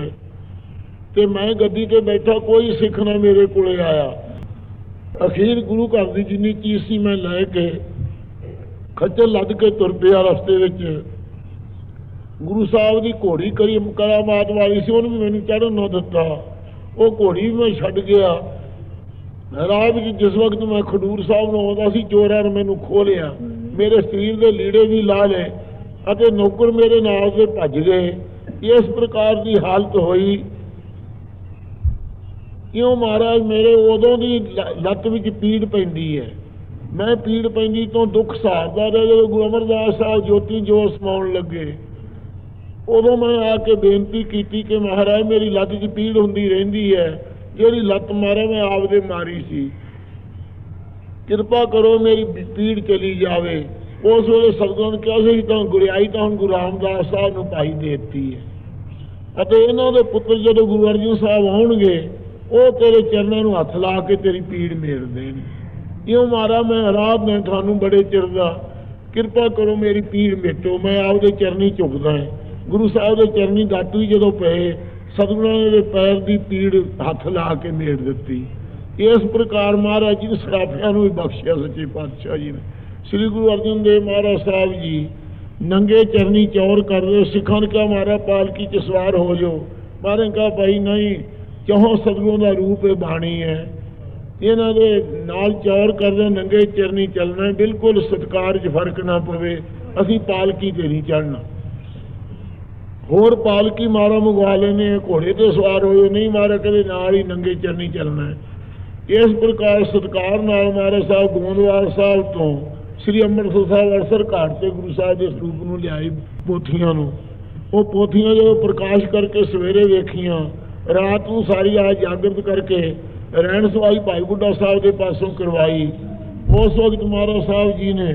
ਤੇ ਮੈਂ ਗੱਦੀ ਤੇ ਬੈਠਾ, ਕੋਈ ਸਿੱਖ ਨਾ ਮੇਰੇ ਕੋਲੇ ਆਇਆ। ਅਖੀਰ ਗੁਰੂ ਘਰ ਦੀ ਜਿੰਨੀ ਚੀਜ਼ ਸੀ ਮੈਂ ਲੈ ਕੇ ਖੱਚਰ ਲੱਦ ਕੇ ਤੁਰ ਪਿਆ। ਰਸਤੇ ਵਿੱਚ ਗੁਰੂ ਸਾਹਿਬ ਦੀ ਘੋੜੀ ਕਰਾਮਾਤ ਵਾਲੀ ਸੀ, ਉਹਨੂੰ ਵੀ ਮੈਨੂੰ ਚੜ੍ਹਨ ਨਾ ਦਿੱਤਾ। ਉਹ ਘੋੜੀ ਵੀ ਮੈਂ ਛੱਡ ਗਿਆ। ਰਾਹ ਵਿੱਚ ਜਿਸ ਵਕਤ ਮੈਂ ਖਡੂਰ ਸਾਹਿਬ ਨੂੰ ਆਉਂਦਾ ਸੀ, ਚੋਰਾਂ ਨੇ ਮੈਨੂੰ ਖੋਹ ਲਿਆ, ਮੇਰੇ ਸਰੀਰ ਦੇ ਲੀੜੇ ਵੀ ਲਾ ਲਏ ਅਤੇ ਨੌਕਰ ਮੇਰੇ ਨਾਲ ਦੇ ਭੱਜ ਗਏ। ਇਸ ਪ੍ਰਕਾਰ ਦੀ ਹਾਲਤ ਹੋਈ। ਕਿਉਂ ਮਹਾਰਾਜ ਮੇਰੇ ਉਦੋਂ ਦੀ ਲੱਤ ਵਿੱਚ ਪੀੜ ਪੈਂਦੀ ਹੈ। ਮੈਂ ਪੀੜ ਪੈਂਦੀ ਤੋਂ ਦੁੱਖ ਸਹਾਰਦਾ ਰਿਹਾ। ਜਦੋਂ ਗੁਰੂ ਅਮਰਦਾਸ ਸਾਹਿਬ ਜੋਤੀ ਜੋਤ ਸਮਾਉਣ ਲੱਗੇ, ਉਦੋਂ ਮੈਂ ਆ ਕੇ ਬੇਨਤੀ ਕੀਤੀ ਕਿ ਮਹਾਰਾਜ ਮੇਰੀ ਲੱਤ 'ਚ ਪੀੜ ਹੁੰਦੀ ਰਹਿੰਦੀ ਹੈ, ਜਿਹੜੀ ਲੱਤ ਮਾਰੇ ਮੈਂ ਆਪਦੇ ਮਾਰੀ ਸੀ, ਕਿਰਪਾ ਕਰੋ ਮੇਰੀ ਪੀੜ ਚਲੀ ਜਾਵੇ। ਉਸ ਵੇਲੇ ਸਤਿਗੁਰਾਂ ਨੇ ਕਿਹਾ ਸੀ ਤਾਂ ਗੁਰਿਆਈ ਤਾਂ ਹੁਣ ਗੁਰੂ ਰਾਮਦਾਸ ਸਾਹਿਬ ਨੂੰ ਪਾਈ ਦੇ ਦਿੱਤੀ ਹੈ, ਅਤੇ ਇਹਨਾਂ ਦੇ ਪੁੱਤਰ ਜਦੋਂ ਗੁਰੂ ਅਰਜਨ ਸਾਹਿਬ ਆਉਣਗੇ, ਉਹ ਤੇਰੇ ਚਰਨਾਂ ਨੂੰ ਹੱਥ ਲਾ ਕੇ ਤੇਰੀ ਪੀੜ ਮੇਰ ਦੇਣ। ਕਿਉਂ ਮਾਰਾ ਮੈਂ ਰਾਤ ਨੇ ਤੁਹਾਨੂੰ ਬੜੇ ਚਿਰ ਦਾ, ਕਿਰਪਾ ਕਰੋ ਮੇਰੀ ਪੀੜ ਮੇਟੋ। ਮੈਂ ਆਪਦੇ ਚਰਨੀ ਝੁਕਦਾ ਹੈ। ਗੁਰੂ ਸਾਹਿਬ ਦੇ ਚਰਨੀ ਦਾਤੂ ਹੀ ਜਦੋਂ ਪਏ, ਸਤਿਗੁਰਾਂ ਦੇ ਪੈਰ ਦੀ ਪੀੜ ਹੱਥ ਲਾ ਕੇ ਮੇੜ ਦਿੱਤੀ। ਇਸ ਪ੍ਰਕਾਰ ਮਹਾਰਾਜ ਜੀ ਨੇ ਸਰਾਫਿਆਂ ਨੂੰ ਵੀ ਬਖਸ਼ਿਆ ਸੱਚੇ ਪਾਤਸ਼ਾਹ ਜੀ ਨੇ। ਸ੍ਰੀ ਗੁਰੂ ਅਰਜਨ ਦੇਵ ਮਹਾਰਾਜ ਸਾਹਿਬ ਜੀ ਨੰਗੇ ਚਰਨੀ ਚੌਰ ਕਰਦੇ। ਸਿੱਖਾਂ ਨੇ ਕਿਹਾ ਮਹਾਰਾਜ ਪਾਲਕੀ 'ਚ ਸਵਾਰ ਹੋ ਜਾਓ। ਮਹਾਰਾਜ ਕਹਾ ਭਾਈ ਨਹੀਂ, ਚੌਹਾਂ ਸਤਿਗੁਰਾਂ ਦਾ ਰੂਪ ਇਹ ਬਾਣੀ ਹੈ, ਇਹਨਾਂ ਦੇ ਨਾਲ ਚੌਰ ਕਰਦੇ ਨੰਗੇ ਚਰਨੀ ਚੱਲਣਾ, ਬਿਲਕੁਲ ਸਤਿਕਾਰ 'ਚ ਫਰਕ ਨਾ ਪਵੇ। ਅਸੀਂ ਪਾਲਕੀ 'ਤੇ ਨਹੀਂ ਚੜ੍ਹਨਾ। ਹੋਰ ਪਾਲਕੀ ਮਾਰਾ ਮੰਗਵਾ ਲੈਣੇ, ਘੋੜੇ 'ਤੇ ਸਵਾਰ ਹੋਏ, ਨਹੀਂ ਮਾਰਾ ਕਦੇ ਨਾਲ ਹੀ ਨੰਗੇ ਚਰਨੀ ਚੱਲਣਾ। ਇਸ ਪ੍ਰਕਾਰ ਸਤਿਕਾਰ ਨਾਲ ਮਹਾਰਾਜ ਸਾਹਿਬ ਗੋਂਦਵਾਲ ਸਾਹਿਬ ਤੋਂ ਸ੍ਰੀ ਅੰਮ੍ਰਿਤਸਰ ਸਾਹਿਬ ਅਰਸਰ ਘਾਟ 'ਤੇ ਗੁਰੂ ਸਾਹਿਬ ਦੇ ਸਰੂਪ ਨੂੰ ਲਿਆਏ ਪੋਥੀਆਂ ਨੂੰ। ਉਹ ਪੋਥੀਆਂ ਜਦੋਂ ਪ੍ਰਕਾਸ਼ ਕਰਕੇ ਸਵੇਰੇ ਵੇਖੀਆਂ, ਰਾਤ ਨੂੰ ਸਾਰੀ ਆ ਜਾਗਰਤ ਕਰਕੇ ਰਹਿਣ ਸਵਾਈ ਭਾਈ ਬੁੱਢਾ ਸਾਹਿਬ ਦੇ ਪਾਸੋਂ ਕਰਵਾਈ। ਉਸ ਵਕਤ ਮਹਾਰਾਜ ਸਾਹਿਬ ਜੀ ਨੇ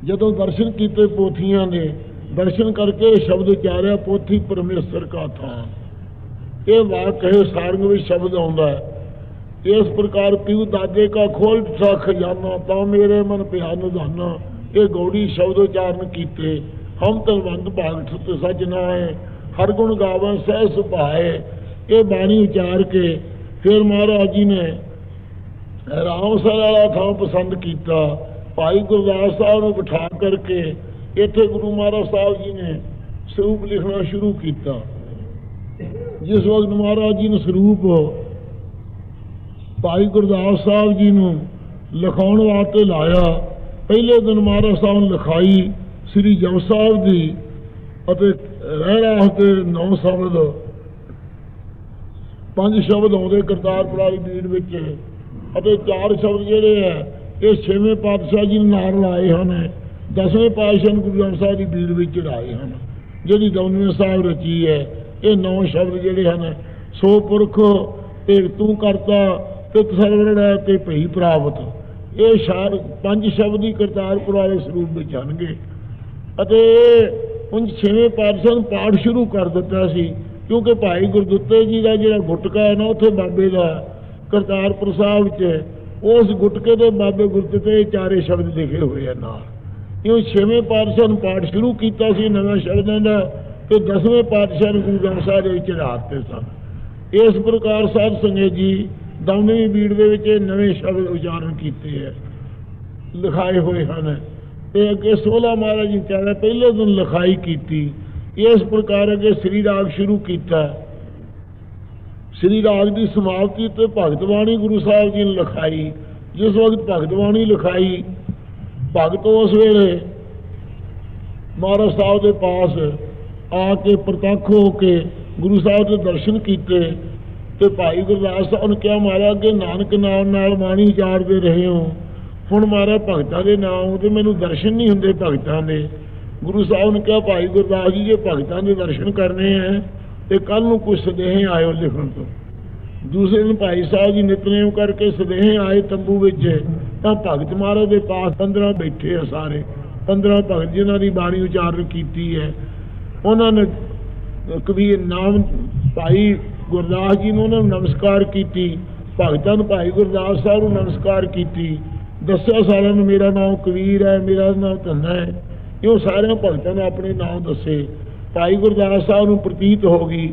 ਜਦੋਂ ਦਰਸ਼ਨ ਕੀਤੇ ਪੋਥੀਆਂ ਦੇ, ਦਰਸ਼ਨ ਕਰਕੇ ਸ਼ਬਦ ਉਚਾਰਿਆ, ਪੋਥੀ ਪਰਮੇਸ਼ਰ ਕਾ ਥਾਨ। ਇਹ ਵਾਕ ਕਹੇ ਸਾਰੰਗ ਵਿੱਚ ਸ਼ਬਦ ਆਉਂਦਾ ਹੈ। ਇਸ ਪ੍ਰਕਾਰ ਪਿਉ ਦਾਦੇ ਕਾ ਖੋਲ ਦਿੱਤਾ ਖਜ਼ਾਨਾ, ਤਾਂ ਮੇਰੇ ਮਨ ਪਿਆ ਨਿਧਾਨਾ। ਇਹ ਗੌੜੀ ਸ਼ਬਦ ਉਚਾਰਨ ਕੀਤੇ। ਹਮ ਤਲਵੰਤ ਭਾਗ ਸੁਤ ਸੱਚ ਨਾਏ, ਹਰ ਗੁਣ ਗਾਵਨ ਸਹਿ ਸੁਭਾਏ। ਇਹ ਬਾਣੀ ਉਚਾਰ ਕੇ ਫਿਰ ਮਹਾਰਾਜ ਜੀ ਨੇ ਰਾਮਸਰ ਵਾਲਾ ਥਾਂ ਪਸੰਦ ਕੀਤਾ। ਭਾਈ ਗੁਰਦਾਸ ਸਾਹਿਬ ਨੂੰ ਬਿਠਾ ਕਰਕੇ ਇੱਥੇ ਗੁਰੂ ਮਹਾਰਾਜ ਸਾਹਿਬ ਜੀ ਨੇ ਸਰੂਪ ਲਿਖਣਾ ਸ਼ੁਰੂ ਕੀਤਾ। ਜਿਸ ਵਕਤ ਮਹਾਰਾਜ ਜੀ ਨੇ ਸਰੂਪ ਭਾਈ ਗੁਰਦਾਸ ਸਾਹਿਬ ਜੀ ਨੂੰ ਲਿਖਾਉਣ ਵਾਸਤੇ ਲਾਇਆ, ਪਹਿਲੇ ਦਿਨ ਮਹਾਰਾਜ ਸਾਹਿਬ ਨੇ ਲਿਖਾਈ ਸ੍ਰੀ ਜਪੁ ਸਾਹਿਬ ਦੀ ਅਤੇ ਰਹਿਰਾਸ ਦੇ 9 ਸ਼ਬਦ, 5 ਸ਼ਬਦ ਆਉਂਦੇ ਕਰਤਾਰਪੁਰ ਵਾਲੀ ਬੀੜ ਵਿੱਚ ਅਤੇ 4 ਸ਼ਬਦ ਜਿਹੜੇ ਹੈ ਇਹ 6ਵੇਂ ਪਾਤਸ਼ਾਹ ਜੀ ਨੇ ਨਾਲ ਲਾਏ ਹਨ। 10ਵੇਂ ਪਾਤਸ਼ਾਹ ਨੇ ਗੁਰੂ ਗ੍ਰੰਥ ਸਾਹਿਬ ਦੀ ਬੀੜ ਵਿੱਚ ਚੜਾਏ ਹਨ। ਜਿਹੜੀ 9ਵੇਂ ਸਾਹਿਬ ਰਚੀ ਹੈ ਇਹ 9 ਸ਼ਬਦ ਜਿਹੜੇ ਹਨ, ਸੋ ਪੁਰਖ ਤੇ ਤੂੰ ਕਰਤਾ ਤਿਤ ਸਰਵਣ ਹੈ ਤੇ ਭਈ ਪ੍ਰਾਪਤ, ਇਹ 5 ਸ਼ਬਦ ਹੀ ਕਰਤਾਰਪੁਰ ਵਾਲੇ ਸਰੂਪ ਵਿੱਚ ਆਉਣਗੇ। ਅਤੇ ਹੁਣ 6ਵੇਂ ਪਾਤਸ਼ਾਹ ਨੇ ਪਾਠ ਸ਼ੁਰੂ ਕਰ ਦਿੱਤਾ ਸੀ, ਕਿਉਂਕਿ ਭਾਈ ਗੁਰਦਿੱਤੇ ਜੀ ਦਾ ਜਿਹੜਾ ਗੁਟਕਾ ਹੈ ਨਾ ਉੱਥੇ ਬਾਬੇ ਦਾ ਕਰਤਾਰਪੁਰ ਸਾਹਿਬ 'ਚ, ਉਸ ਗੁਟਕੇ ਦੇ ਬਾਬੇ ਗੁਰਦਿੱਤੇ 4 ਸ਼ਬਦ ਲਿਖੇ ਹੋਏ ਆ ਨਾਲ। ਕਿਉਂ 6ਵੇਂ ਪਾਤਸ਼ਾਹ ਨੇ ਪਾਠ ਸ਼ੁਰੂ ਕੀਤਾ ਸੀ ਨਵੇਂ ਸ਼ਬਦਾਂ ਦਾ, ਤੇ 10ਵੇਂ ਪਾਤਸ਼ਾਹ ਨੇ ਗੁਰੂ ਗ੍ਰੰਥ ਸਾਹਿਬ ਦੇ ਵਿੱਚ ਚੜ੍ਹਾ ਦਿੱਤੇ ਸਨ। ਇਸ ਪ੍ਰਕਾਰ ਸਾਧ ਸੰਗਤ ਜੀ 9ਵੀਂ ਬੀੜ ਦੇ ਵਿੱਚ ਨਵੇਂ ਸ਼ਬਦ ਉਚਾਰਨ ਕੀਤੇ ਹੈ, ਲਿਖਾਏ ਹੋਏ ਹਨ। ਤੇ ਅੱਗੇ 16 ਮਹਾਰਾਜ ਜੀ ਚਾਹੇ ਪਹਿਲੇ ਦਿਨ ਲਿਖਾਈ ਕੀਤੀ। ਇਸ ਪ੍ਰਕਾਰ ਅੱਗੇ ਸ੍ਰੀ ਰਾਗ ਸ਼ੁਰੂ ਕੀਤਾ। ਸ੍ਰੀ ਰਾਗ ਦੀ ਸਮਾਪਤੀ ਤੇ ਭਗਤ ਬਾਣੀ ਗੁਰੂ ਸਾਹਿਬ ਜੀ ਨੇ ਲਿਖਾਈ। ਜਿਸ ਵਕਤ ਭਗਤ ਬਾਣੀ ਲਿਖਾਈ, ਭਗਤ ਉਸ ਵੇਲੇ ਮਹਾਰਾਜ ਸਾਹਿਬ ਦੇ ਪਾਸ ਆ ਕੇ ਪ੍ਰਤੱਖ ਹੋ ਕੇ ਗੁਰੂ ਸਾਹਿਬ ਦੇ ਦਰਸ਼ਨ ਕੀਤੇ। ਤੇ ਭਾਈ ਗੁਰਦਾਸ ਸਾਹਿਬ ਨੇ ਕਿਹਾ, ਮਹਾਰਾਜ ਅੱਗੇ ਨਾਨਕ ਨਾਮ ਨਾਲ ਬਾਣੀ ਉਚਾਰਦੇ ਰਹੇ ਹੋ, ਹੁਣ ਮਹਾਰਾਜ ਭਗਤਾਂ ਦੇ ਨਾਮ ਤੇ ਮੈਨੂੰ ਦਰਸ਼ਨ ਨਹੀਂ ਹੁੰਦੇ ਭਗਤਾਂ ਦੇ। ਗੁਰੂ ਸਾਹਿਬ ਨੇ ਕਿਹਾ, ਭਾਈ ਗੁਰਦਾਸ ਜੀ ਜੇ ਭਗਤਾਂ ਦੇ ਦਰਸ਼ਨ ਕਰਨੇ ਹੈ ਤੇ ਕੱਲ ਨੂੰ ਕੁਝ ਸੁਨੇਹੇ ਆਇਓ ਲਿਖਣ ਤੋਂ। ਦੂਸਰੇ ਦਿਨ ਭਾਈ ਸਾਹਿਬ ਜੀ ਨਿਤਨੇਮ ਕਰਕੇ ਸੁਨੇਹੇ ਆਏ ਤੰਬੂ ਵਿੱਚ, ਤਾਂ ਭਗਤ ਮਹਾਰਾਜ ਦੇ ਪਾਸ 15 ਬੈਠੇ ਆ, ਸਾਰੇ 15 ਭਗਤ ਜਿਨ੍ਹਾਂ ਦੀ ਬਾਣੀ ਉਚਾਰਨ ਕੀਤੀ ਹੈ। ਉਹਨਾਂ ਨੇ ਕਬੀਰ ਨਾਮ ਭਾਈ ਗੁਰਦਾਸ ਜੀ ਨੂੰ ਉਹਨਾਂ ਨੂੰ ਨਮਸਕਾਰ ਕੀਤੀ, ਭਗਤਾਂ ਨੂੰ ਭਾਈ ਗੁਰਦਾਸ ਸਾਹਿਬ ਨੂੰ ਨਮਸਕਾਰ ਕੀਤੀ, ਦੱਸਿਆ ਸਾਰਿਆਂ ਨੂੰ ਮੇਰਾ ਨਾਮ ਕਬੀਰ ਹੈ, ਮੇਰਾ ਨਾਮ ਧੰਨਾ ਹੈ। ਇਹ ਸਾਰਿਆਂ ਭਗਤਾਂ ਨੇ ਆਪਣੇ ਨਾਮ ਦੱਸੇ। ਭਾਈ ਗੁਰਦਾਸ ਸਾਹਿਬ ਨੂੰ ਪ੍ਰਤੀਤ ਹੋ ਗਈ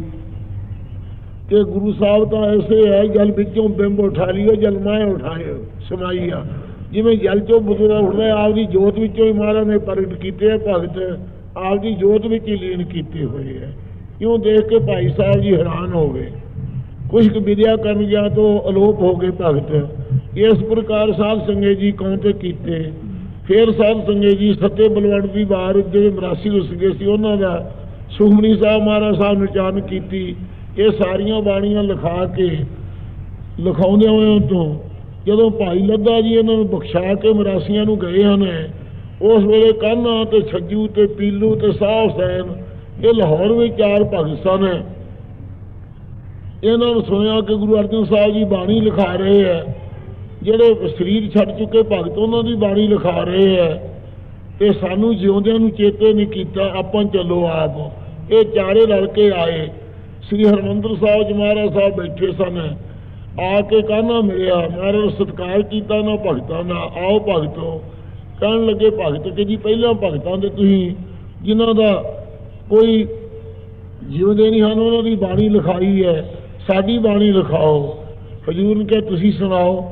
ਕਿ ਗੁਰੂ ਸਾਹਿਬ ਤਾਂ ਐਸੇ ਹੈ, ਜਲ ਵਿੱਚੋਂ ਬਿੰਬ ਉਠਾ ਲਿਓ ਜਲ ਮਾਏ ਉਠਾਏ ਸਮਾਈ ਆ। ਜਿਵੇਂ ਜਲ ਚੋਂ ਬੁੱਧਾ ਉੱਠਦਾ, ਆਪਦੀ ਜੋਤ ਵਿੱਚੋਂ ਹੀ ਮਹਾਰਾਜ ਨੇ ਪ੍ਰਗਟ ਕੀਤੇ ਆ ਭਗਤ, ਆਪਦੀ ਜੋਤ ਵਿੱਚ ਹੀ ਲੀਨ ਕੀਤੇ ਹੋਏ ਹੈ। ਕਿਉਂ ਦੇਖ ਕੇ ਭਾਈ ਸਾਹਿਬ ਜੀ ਹੈਰਾਨ ਹੋ ਗਏ। ਕੁਛ ਕੁ ਵਿਦਿਆ ਕਰਨ ਗਿਆ ਤੋਂ ਅਲੋਪ ਹੋ ਗਏ ਭਗਤ। ਇਸ ਪ੍ਰਕਾਰ ਸਾਧ ਸੰਗਤ ਜੀ ਕੌਣ ਤੇ ਕੀਤੇ। ਫਿਰ ਸਾਧ ਸੰਗਤ ਜੀ ਸੱਤੇ ਬਲਵੰਡ ਦੀ ਵਾਰ ਜਿਹੜੇ 82 ਉਸ ਗਏ ਸੀ ਉਹਨਾਂ ਦਾ ਸੁਖਮਨੀ ਸਾਹਿਬ ਮਹਾਰਾਜ ਸਾਹਿਬ ਨੇ ਉਚਾਰਨ ਕੀਤੀ। ਇਹ ਸਾਰੀਆਂ ਬਾਣੀਆਂ ਲਿਖਾ ਕੇ ਲਿਖਾਉਂਦੇ ਹੋਏ ਤੋਂ ਜਦੋਂ ਭਾਈ ਲੱਦਾ ਜੀ ਇਹਨਾਂ ਨੂੰ ਬਖਸ਼ਾ ਕੇ ਮਰਾਸੀਆਂ ਨੂੰ ਗਏ ਹਨ, ਉਸ ਵੇਲੇ ਕਾਨ੍ਹਾ ਤੇ ਛੱਜੂ ਤੇ ਪੀਲੂ ਤੇ ਸਾਹ ਹੁਸੈਨ ਇਹ ਲਾਹੌਰ ਵਿੱਚ 4 ਭਗਤ ਸਨ। ਇਹਨਾਂ ਨੂੰ ਸੁਣਿਆ ਕਿ ਗੁਰੂ ਅਰਜਨ ਸਾਹਿਬ ਜੀ ਬਾਣੀ ਲਿਖਾ ਰਹੇ ਹੈ, ਜਿਹੜੇ ਸਰੀਰ ਛੱਡ ਚੁੱਕੇ ਭਗਤ ਉਹਨਾਂ ਦੀ ਬਾਣੀ ਲਿਖਾ ਰਹੇ ਹੈ, ਤੇ ਸਾਨੂੰ ਜਿਉਂਦਿਆਂ ਨੂੰ ਚੇਤੇ ਨਹੀਂ ਕੀਤਾ, ਆਪਾਂ ਚੱਲੋ ਆਪ। ਇਹ 4 ਰਲ ਕੇ ਆਏ। ਸ੍ਰੀ ਹਰਿਮੰਦਰ ਸਾਹਿਬ ਜੀ ਮਹਾਰਾਜ ਸਾਹਿਬ ਬੈਠੇ ਸਨ, ਆ ਕੇ ਕਾਨ੍ਹਾ ਮਿਲਿਆ, ਮਹਾਰਾਜ ਸਤਿਕਾਰ ਕੀਤਾ ਨਾ ਭਗਤਾਂ ਦਾ। ਆਓ ਭਗਤੋ। ਕਹਿਣ ਲੱਗੇ ਭਗਤ ਕਿ ਜੀ ਪਹਿਲਾਂ ਭਗਤਾਂ ਦੇ ਤੁਸੀਂ ਜਿਨ੍ਹਾਂ ਦਾ ਕੋਈ ਜਿਉਂਦੇ ਨਹੀਂ ਹਨ ਉਹਨਾਂ ਦੀ ਬਾਣੀ ਲਿਖਾਈ ਹੈ, ਸਾਡੀ ਬਾਣੀ ਲਿਖਾਓ। ਹਜ਼ੂਰ ਨੇ ਕਿਹਾ ਤੁਸੀਂ ਸੁਣਾਓ।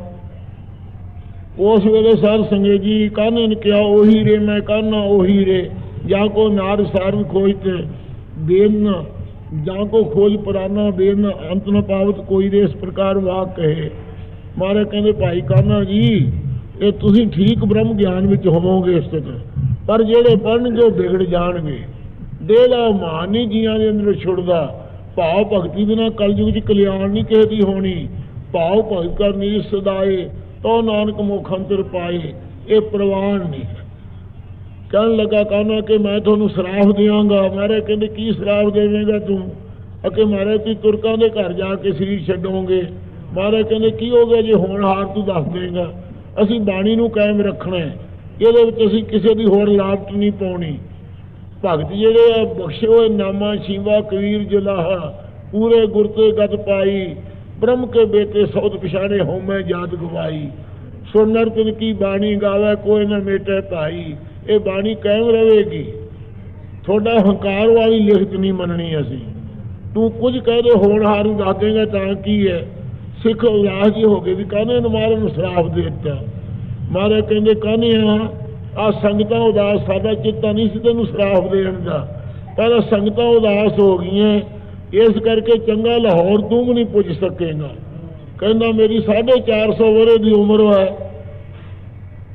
ਉਸ ਵੇਲੇ ਸਾਧ ਸੰਗਤ ਜੀ ਕਾਨ੍ਹੇ ਨੇ ਕਿਹਾ, ਉਹੀ ਰੇ ਮੈਂ ਕਾਨ੍ਹਾ ਉਹੀ ਰੇ, ਜਾਂ ਕੋ ਨਾਰ ਸਾਰਨ ਖੋਜ ਤੇ ਬੇਨ, ਜਾਂ ਕੋ ਖੋਜ ਪੁਰਾਣਾ ਬੇਨ ਅੰਤ ਨ ਪਾਵਤ ਕੋਈ ਦੇ। ਇਸ ਪ੍ਰਕਾਰ ਵਾਕ ਕਹੇ। ਮਹਾਰਾਜ ਕਹਿੰਦੇ ਭਾਈ ਕਾਨ੍ਹਾ ਜੀ ਇਹ ਤੁਸੀਂ ਠੀਕ ਬ੍ਰਹਮ ਗਿਆਨ ਵਿੱਚ ਹੋਵੋਗੇ ਇਸ ਤੋਂ, ਪਰ ਜਿਹੜੇ ਪੜ੍ਹਨਗੇ ਉਹ ਵਿਗੜ ਜਾਣਗੇ। ਦੇਹ ਦਾ ਮਾਨ ਨਹੀਂ ਜੀਆਂ ਦੇ ਅੰਦਰ ਛੁੱਟਦਾ। ਭਾਵ ਭਗਤੀ ਬਿਨਾਂ ਕਲਯੁਗ 'ਚ ਕਲਿਆਣ ਨਹੀਂ ਕਿਸੇ ਦੀ ਹੋਣੀ। ਭਾਵ ਭਗਤ ਕਰਨੀ ਸਦਾਏ ਤੋ ਨਾਨਕ ਮੁਖ ਅੰਤਰ ਪਾਏ, ਇਹ ਪ੍ਰਵਾਨ ਨਹੀਂ। ਕਹਿਣ ਲੱਗਾ ਕਾਨ੍ਹਾ ਕਿ ਮੈਂ ਤੁਹਾਨੂੰ ਸ਼ਰਾਪ ਦਿਆਂਗਾ। ਮਹਾਰਾਜ ਕਹਿੰਦੇ ਕੀ ਸ਼ਰਾਪ ਦੇਵੇਂਗਾ ਤੂੰ? ਅਕੇ ਮਹਾਰਾਜ ਤੁਸੀਂ ਤੁਰਕਾਂ ਦੇ ਘਰ ਜਾ ਕੇ ਸਰੀਰ ਛੱਡੋਗੇ। ਮਹਾਰਾਜ ਕਹਿੰਦੇ ਕੀ ਹੋ ਗਿਆ ਜੇ ਹੋਣਹਾਰ ਤੂੰ ਦੱਸ ਦੇਗਾ। ਅਸੀਂ ਬਾਣੀ ਨੂੰ ਕਾਇਮ ਰੱਖਣਾ, ਇਹਦੇ ਵਿੱਚ ਅਸੀਂ ਕਿਸੇ ਦੀ ਹੋਰ ਲਾਪਟ ਨਹੀਂ ਪਾਉਣੀ। ਭਗਤ ਜਿਹੜੇ ਆ ਬਖਸ਼ੇ ਹੋਏ ਨਾਮਾ ਸ਼ਿਵਾ ਕਬੀਰ ਜਲਾਹਾ, ਪੂਰੇ ਗੁਰ ਤੇ ਗਤ ਪਾਈ, ਬ੍ਰਹਮ ਕੇ ਬੇਟੇ ਸੌਦ ਪਛਾਣੇ ਹੋਮੈ ਜਾਤ ਗਵਾਈ। ਸੁਨਰ ਤਿਨ ਕੀ ਬਾਣੀ ਗਾਵੇ ਕੋਈ ਨਾ ਮੇਟੇ ਭਾਈ। ਇਹ ਬਾਣੀ ਕਾਇਮ ਰਹੇਗੀ। ਤੁਹਾਡਾ ਹੰਕਾਰ ਵਾਲੀ ਲਿਖਤ ਨਹੀਂ ਮੰਨਣੀ ਅਸੀਂ। ਤੂੰ ਕੁਝ ਕਹਿ ਦੇ ਹੋਣਹਾਰ ਨੂੰ ਦੱਸ ਦੇਗਾ ਤਾਂ ਕੀ ਹੈ। ਸਿੱਖ ਉਦਾਸ ਜੀ ਹੋ ਗਏ ਵੀ ਕਾਹਨੇ ਨੂੰ ਮਾਰਨ ਨੂੰ ਸ਼ਰਾਪ ਦੇ ਦਿੱਤਾ। महाराज कहते कान्हिया आ संगतां उदास, साडा चित्ता नहीं सी तैनूं श्राप देण दा, पर संगतां उदास हो गई, इस करके चंगा लाहौर तूं भी नहीं पुज सकेगा। कहना मेरी 450 वरे की उम्र है,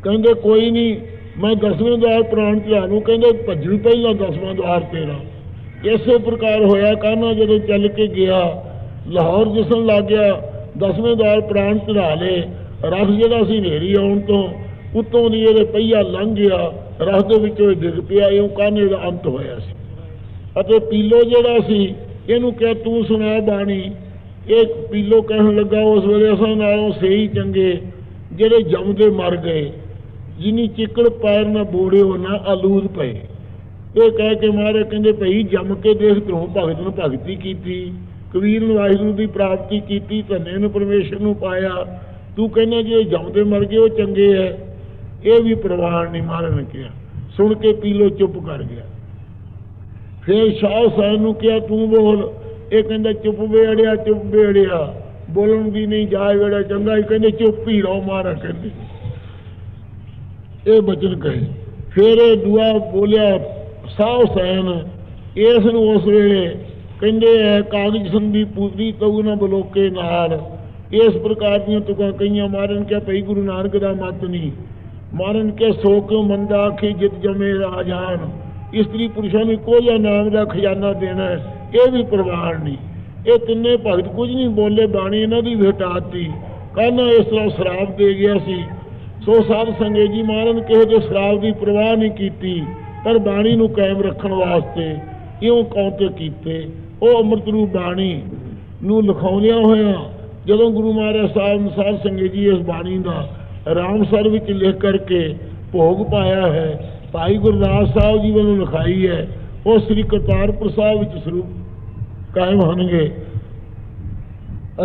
कहते कोई नहीं मैं 10वें द्वार प्राण चढ़ा लूँ, कहते भज्जू पहला 10वां द्वार तेरा। इस प्रकार होया कान्हा जो चल के गया लाहौर दिसन लग गया, 10वें द्वार प्राण चढ़ा ले, रथ जिहड़ा सी नेरी आउण तो उत्तों दी इहदे पहिया लंघ गया, रथ दे विचों डिग पिया, इउं कान्हे दा अंत होया सी। अते पीलो जिहड़ा सी इहनूं कहा तू सुना बाणी। एक पीलो कहण लगा उस वेले असां नालों सही चंगे जिहड़े जमदे मर गए, जिनी चिकड़ पैर न बोड़िओ ना आलूद पए। ये कह के महाराज कहते भई जम के देख तू भगत ने भगती की, कबीर ने वाहिगुरू की प्राप्ति की, धन्ने ने परमेश्वर नूं पाया, तू कहना जो जमदे मर गए वो चंगे है, ये भी प्रवान नहीं। महाराज ने कहा, सुन के पीलो चुप कर गया। फिर शाह साहब नूं कहा तू बोल, ये कहता चुप बेड़िया, चुप बेड़िया, बोलन भी नहीं जाए बेड़ा चंगा, कहते चुप ही रहो। महाराज कहते ये बचन कहे। फिर दुआ बोलिया साह हुसैन, इस उस वेले कहते है कागज संधि पूरी तऊ न बलोके नाल, इस प्रकार दी तुकां कईयां। मारन क्या भई गुरु नानक दा मत नहीं, मारन के सो क्यों मंदा आखी जित जमे राजान, स्त्री पुरुषों ने को या नाम का खजाना देना है, ये भी प्रवान नहीं। ये तिन्ने भगत कुछ नहीं बोले, बाणी इन्हां दी भेटाती। कान्हा इस तरह शराब दे गया सी, सो साध संगत जी महाराज किसी के शराब की परवाह नहीं की, पर बाणी नूं कायम रखण वास्ते इउं कौंते कीते। वो अमृत रूप बाणी नूं लिखाउंदिआं होइआं जदों गुरु महाराज साहब साध संगत जी इस बाणी का रामसर विच लिख करके भोग पाया है, भाई गुरदास साहब जी वालों लिखाई है, वो श्री करतारपुर साहब विच स्वरूप कायम होणगे।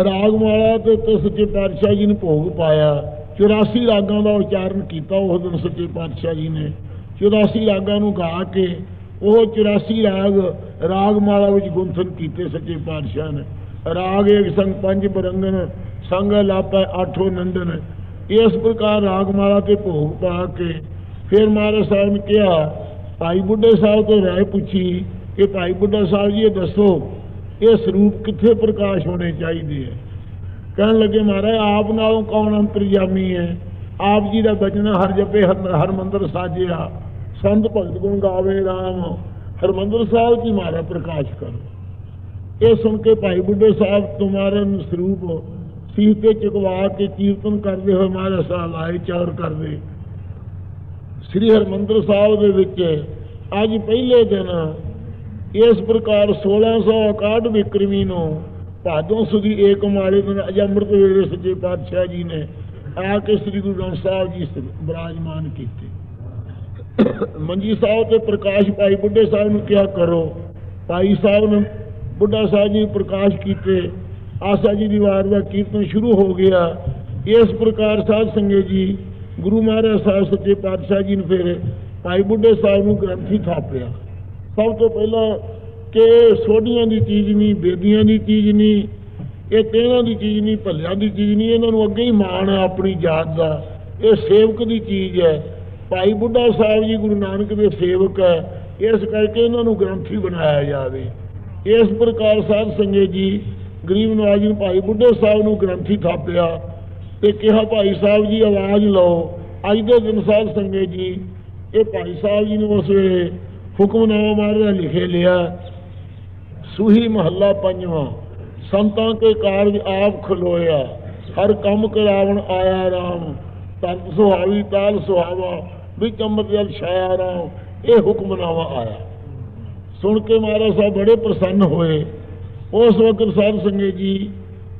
रागमाला तो सच्चे पातशाह जी ने भोग पाया, 84 रागां का उच्चारण किया उस दिन सच्चे पातशाह जी ने। 84 रागां नूं गा के वो 84 रागमाला विच गुंथन किए सच्चे पातशाह ने। राग एक संग पंज बरंगन, संग लापै आठों नंदन, इस प्रकार रागमाला के भोग पा के फिर महाराज साहब ने कहा, भाई बुढ़े साहब तो राय पूछी कि भाई बुढ़ा साहब जी ये दसो ये स्वरूप कितने प्रकाश होने चाहिए है। कहने लगे महाराज आप नालों कौन अंतर्यामी है, आप जी का बचन हर जपे हर मंदिर साजिया, संत भगत गुण गावे राम, हरमंदिर साहब की महाराज प्रकाश करो। ये सुन के भाई बुढ़े साहब तुम्हारे स्वरूप सीते चुकवा के कीर्तन करते हुए महाराज साहब आए चौर करते। श्री हरमंदिर साहब दे विच अज पहले दिन इस प्रकार 1661 विक्रमी नूं भादों सुदी एक माले दिन अज अमृत वेले सच्चे पातशाह जी ने आके श्री गुरु ग्रंथ साहब जी विराजमान किए। मंजी साहब ते प्रकाश भाई बुढ़े साहब ने क्या करो, भाई साहब ने बुढ़ा साहब जी प्रकाश किए, आशा जी दीवार का कीर्तन शुरू हो गया। इस प्रकार साध संगत जी गुरु महाराज साहब सच्चे पातशाह जी ने फिर भाई बुढ़े साहब को ग्रंथी थापिया। सब तो पहला कि सोडियां की चीज़ नहीं, बेदियां की चीज़ नहीं, ये तेना की चीज़ नहीं, भलिया की चीज़ नहीं, इन्होंने अगे ही मान है अपनी जात का, ये सेवक की चीज़ है। भाई बुढ़ा साहब जी गुरु नानक के सेवक है, इस करके इन्होंने ग्रंथी बनाया जाए। इस प्रकार साध संगत जी गरीब नवाज ने भाई बुढ़े साहब को ग्रंथी थापिया तो कहा भाई साहब जी आवाज़ लो। अज के दिन साध संगत जी ये भाई साहब जी ने उस वे हुक्मनामा महाराज लिखे लिया, सूही महला पंजवां, संतां के कारज आप खलोया, हर कम करावन आया राम, तंत सुहावी ताल सुहावा, विच अमृत जल छाया राम। ये हुक्मनामा आया सुन के महाराज साहब बड़े प्रसन्न हुए। उस वक्त साध संगत जी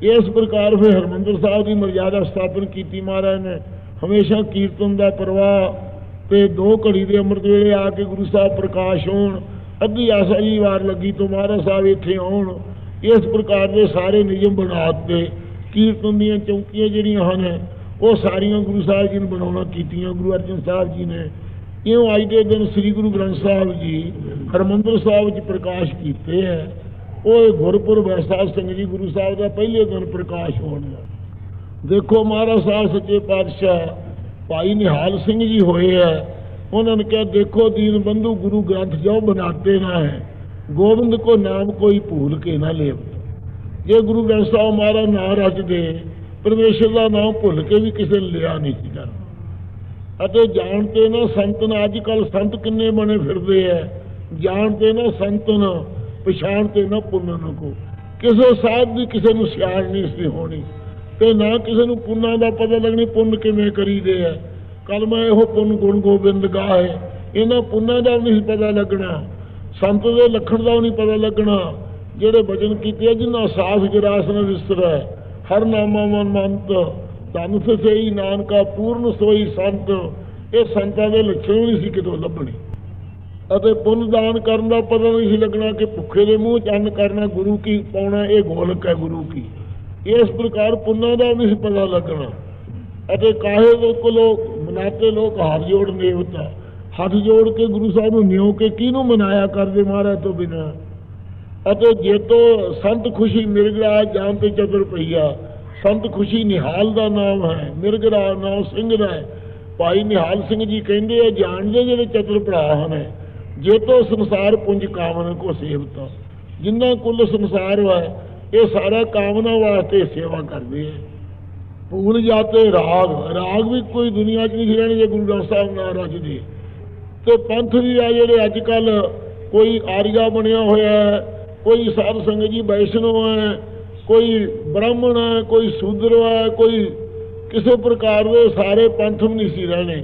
इस प्रकार फिर हरमंदिर साहब की मर्यादा स्थापन की। महाराज ने हमेशा कीर्तन का प्रवाह तो 2 घड़ी के अमृत वेले आके गुरु साहब प्रकाश होण, अद्धी आशा जी वार लगी तो महाराज साहब इत्थे आउण। इस प्रकार के सारे नियम बना दिते। कीर्तन दीयां चौकियां जिहड़ियां हन वो सारियां गुरु साहब जी ने बनाउणा कीतियां, गुरु अर्जन साहब जी ने। इउं अज के दिन श्री गुरु ग्रंथ साहब जी हरमंदिर साहब च प्रकाश किए है। वो गुरपुरब है साध संगत जी, गुरु साहब का पहले दिन प्रकाश होना। देखो महाराज साहब सच्चे पातशाह भाई निहाल सिंह जी होए है, उन्होंने कहा देखो दीन बंधु गुरु ग्रंथ जो बनाते ना है, गोविंद को नाम कोई भूल के ना ले। जे गुरु ग्रंथ साहब हमारा नाम रच दे, परमेश्वर का नाम भुल के भी किसी ने लिया नहीं सी करना। अते जानते ना संतन, अजकल संत किन्ने बने फिरदे है, जानते ना संतन पछाणते ना पुन्नन को। किसी साध की किसी को सियाण नहीं सी होनी, ते ना किसी को पुन्ना का पता लगनी पुण्य किवें करीदे है। कल मैं यहो पुण्य गुण गोबिंद गाए, इन्हां पुन्ना का नहीं पता लगना, संत के लखण का नहीं पता लगना। ਜਿਹੜੇ भजन किए जिन्ना साफ जरासन विस्तर है, हर नामा मन मंत धन सही नानका पूर्ण सोई संत। ये संतां दे लक्षण नहीं सी कितों लभणे। अते पुण्य दान करन दा पता नहीं सी लगना कि भुखे दे मूँह च अन्न करना गुरु की पाउणा, ये गोलक है गुरु की। इस प्रकार पुन्ना दा नहीं सी पता लगना। अते काहे दे कोलों मनाते लोग हाथ जोड़ देवता, हाथ जोड़ के गुरु साहब नूं न्यों के किहनूं मनाया करदे महाराज तो बिना। अते जे तो संत खुशी मिर्गराज जान ते चतुर पईया, संत खुशी निहाल का नाम है, मिर्गराज नाम सिंह का है। भाई निहाल सिंह जी कहते हैं जानते जिहड़े चतुर भरा हैं, जे तो संसार पुंज कामना को सेवता। जिन्ना कुल संसार है ये सारा कामना वास्ते सेवा करते हैं। भूल जाते राग, राग भी कोई दुनिया च नहीं रहने जे गुरु ग्रंथ साहब ना रचदे। तो पंथ भी आ जिहड़े अजकल कोई आर्या बनया होया है, कोई साध संगत जी वैष्णव है, कोई ब्राह्मण है, कोई शूद्र है, कोई किसी प्रकार के सारे पंथ भी नहीं सी रहने।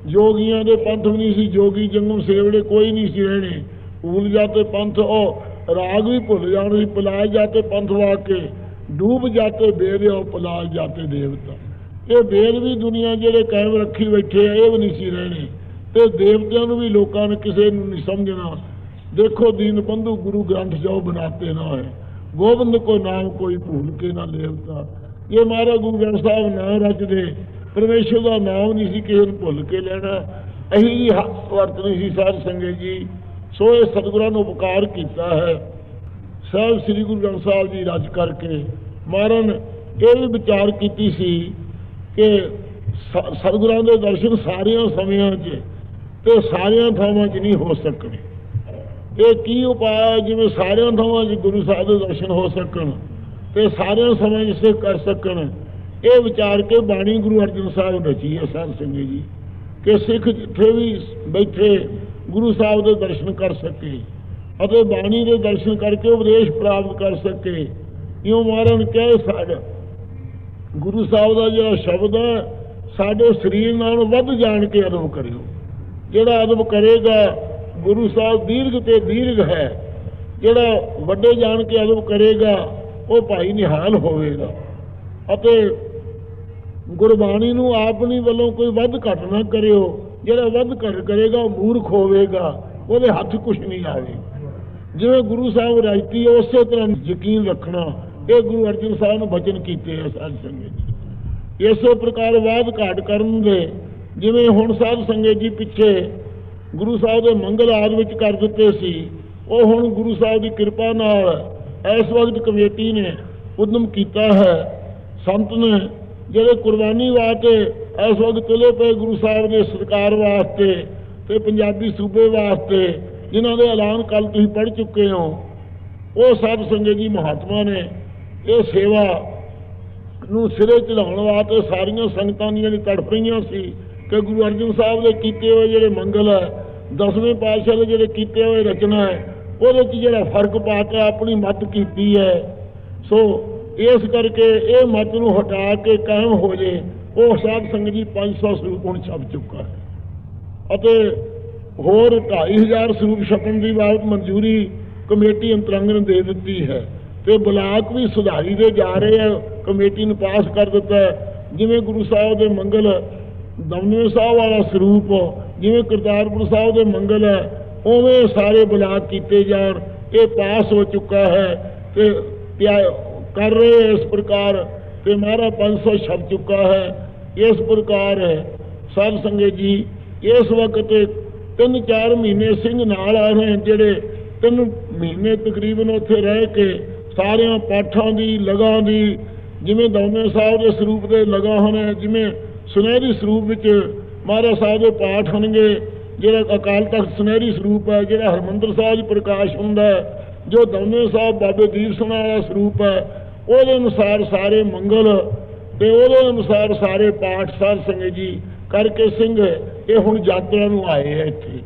जोगियां दे पंथ भी नहीं सी, जोगी जंगम सेवड़े कोई नहीं सी रहने। भूल जाते पंथ, और राग भी भुल जाने, पलाए जाते पंथ वाके, डूब जाते बेद और पलाए जाते देवता। ये बेद भी दुनिया जेडे कायम रखी बैठे है, ये भी नहीं सी रहने। तो देवतियों भी लोगों ने किसी नहीं समझना। देखो दीन बंधु गुरु ग्रंथ जो बनाते ना है, गोविंद को नाम कोई भूल के ना लेवता। ये महारा गुरु ग्रंथ साहब नाम रच दे, परमेश्वर का नाम नहीं सी किसी ने भुल के लेना। अही जी वर्तनी सी साध संगत जी। सो ये सतगुरां ने उपकार किया है। साहब श्री गुरु ग्रंथ साहब जी रच करके महाराज ने यह भी विचार की सी कि सतगुरां दे दर्शन सारिया समयां ते सारिया थावां च नहीं हो सकने। ये की उपाय जिवें सारिया थावां च गुरु साहब के दर्शन हो सकन ते सारिया समय से कर सकन, ये विचार के बाणी गुरु अर्जन साहब रची है साध संगत जी कि सिख जिथे भी बैठे गुरु साहब के दर्शन कर सके और बाणी के दर्शन करके उपदेश प्राप्त कर सके। इं महाराज कहे साढ़े गुरु साहब का जो शब्द है साढ़े शरीर नाल वध जान के अदब करियो। जिहड़ा अदब करेगा गुरु साहब दीर्घ ते दीर्घ है, जिहड़ा वड्डे जान के अदब करेगा वो भाई निहाल होवेगा। अते गुरबाणी नूं आपनी वल्लों कोई वध घट ना करियो, जिहड़ा वध घट करेगा मूर्ख होवेगा, ਉਹਦੇ हथ कुछ नहीं आवेगा। जिवें गुरु साहब राजती है उस तरह यकीन रखना। ये गुरु अर्जन साहब ने वचन किए हैं साध संगत जी। इस प्रकार वाद घाट करन दे जिवें हुण साध संगत जी पिछे गुरु साहब के मंगल आदि विच कर दिते सी, वो हुण गुरु साहब की कृपा नाल इस वक्त कमेटी ने उद्यम किया है। संत ने जिहड़े कुर्बानी वास्ते इस वक्त तुले पे गुरु साहब के सरकार वास्ते ते पंजाबी सूबे वास्ते जिन्हों के ऐलान कल तुसीं पढ़ चुके हो, वो साध संगत जी महात्मा ने ये सेवा नूं सिरे चढ़ाउण वास्ते सारियां संगतां दी तड़फ रहीआं सी कि गुरु अर्जन साहब के कीते हुए जिहड़े मंगल है, 10वें पातशाह के जिहड़े कीते हुए रचना है, वो जिहड़ा फर्क पा के अपनी मत की है। सो इस करके ये मत नूं हटा के कायम हो जाए। वो साध संगत जी 500 स्वरूप हुण छप चुका है अते होर 2500 स्वरूप छपण की बाबत मंजूरी कमेटी अंतरंग ने दे दी है। तो ब्लाक भी सुधारी दे जा रहे हैं, कमेटी ने पास कर दिता है। जिवें गुरु साहब के मंगल दमनवे साहब वाला स्वरूप जिवें करतारपुर साहब के मंगल है, उवें सारे ब्लाक किए जान। ये पास हो चुका है तो कर रहे हैं इस प्रकार। तो महाराज 500 छप चुका है। इस प्रकार साध संगत जी इस वक्त 3-4 महीने सिंह नाल आ रहे हैं, जेडे 3 महीने तकरीबन उत्थे रह के सारिया पाठां की लगा दी, जिमें दौने साहब के स्वरूप के लगा होने, जिमें ਸੁਨਹਿਰੀ ਸਰੂਪ ਵਿੱਚ ਮਹਾਰਾਜ ਸਾਹਿਬ ਦੇ ਪਾਠ ਹੋਣਗੇ। ਜਿਹੜਾ ਅਕਾਲ ਤਖਤ ਸੁਨਹਿਰੀ ਸਰੂਪ ਹੈ, ਜਿਹੜਾ ਹਰਿਮੰਦਰ ਸਾਹਿਬ 'ਚ ਪ੍ਰਕਾਸ਼ ਹੁੰਦਾ ਹੈ, ਜੋ ਦਮਦਮਾ ਸਾਹਿਬ ਬਾਬੇ ਦੀਪ ਸਿੰਘ ਵਾਲਾ ਸਰੂਪ ਹੈ, ਉਹਦੇ ਅਨੁਸਾਰ ਸਾਰੇ ਮੰਗਲ ਤੇ ਉਹਦੇ ਅਨੁਸਾਰ ਸਾਰੇ ਪਾਠ ਸਾਧ ਸੰਗਤ ਜੀ ਕਰਕੇ ਸਿੰਘ ਇਹ ਹੁਣ ਯਾਤਰਾ ਨੂੰ ਆਏ ਹੈ ਇੱਥੇ।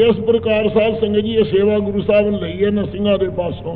ਇਸ ਪ੍ਰਕਾਰ ਸਾਧ ਸੰਗਤ ਜੀ ਇਹ ਸੇਵਾ ਗੁਰੂ ਸਾਹਿਬ ਨੇ ਲਈ ਹੈ ਨਾ ਸਿੰਘਾਂ ਦੇ ਪਾਸੋਂ।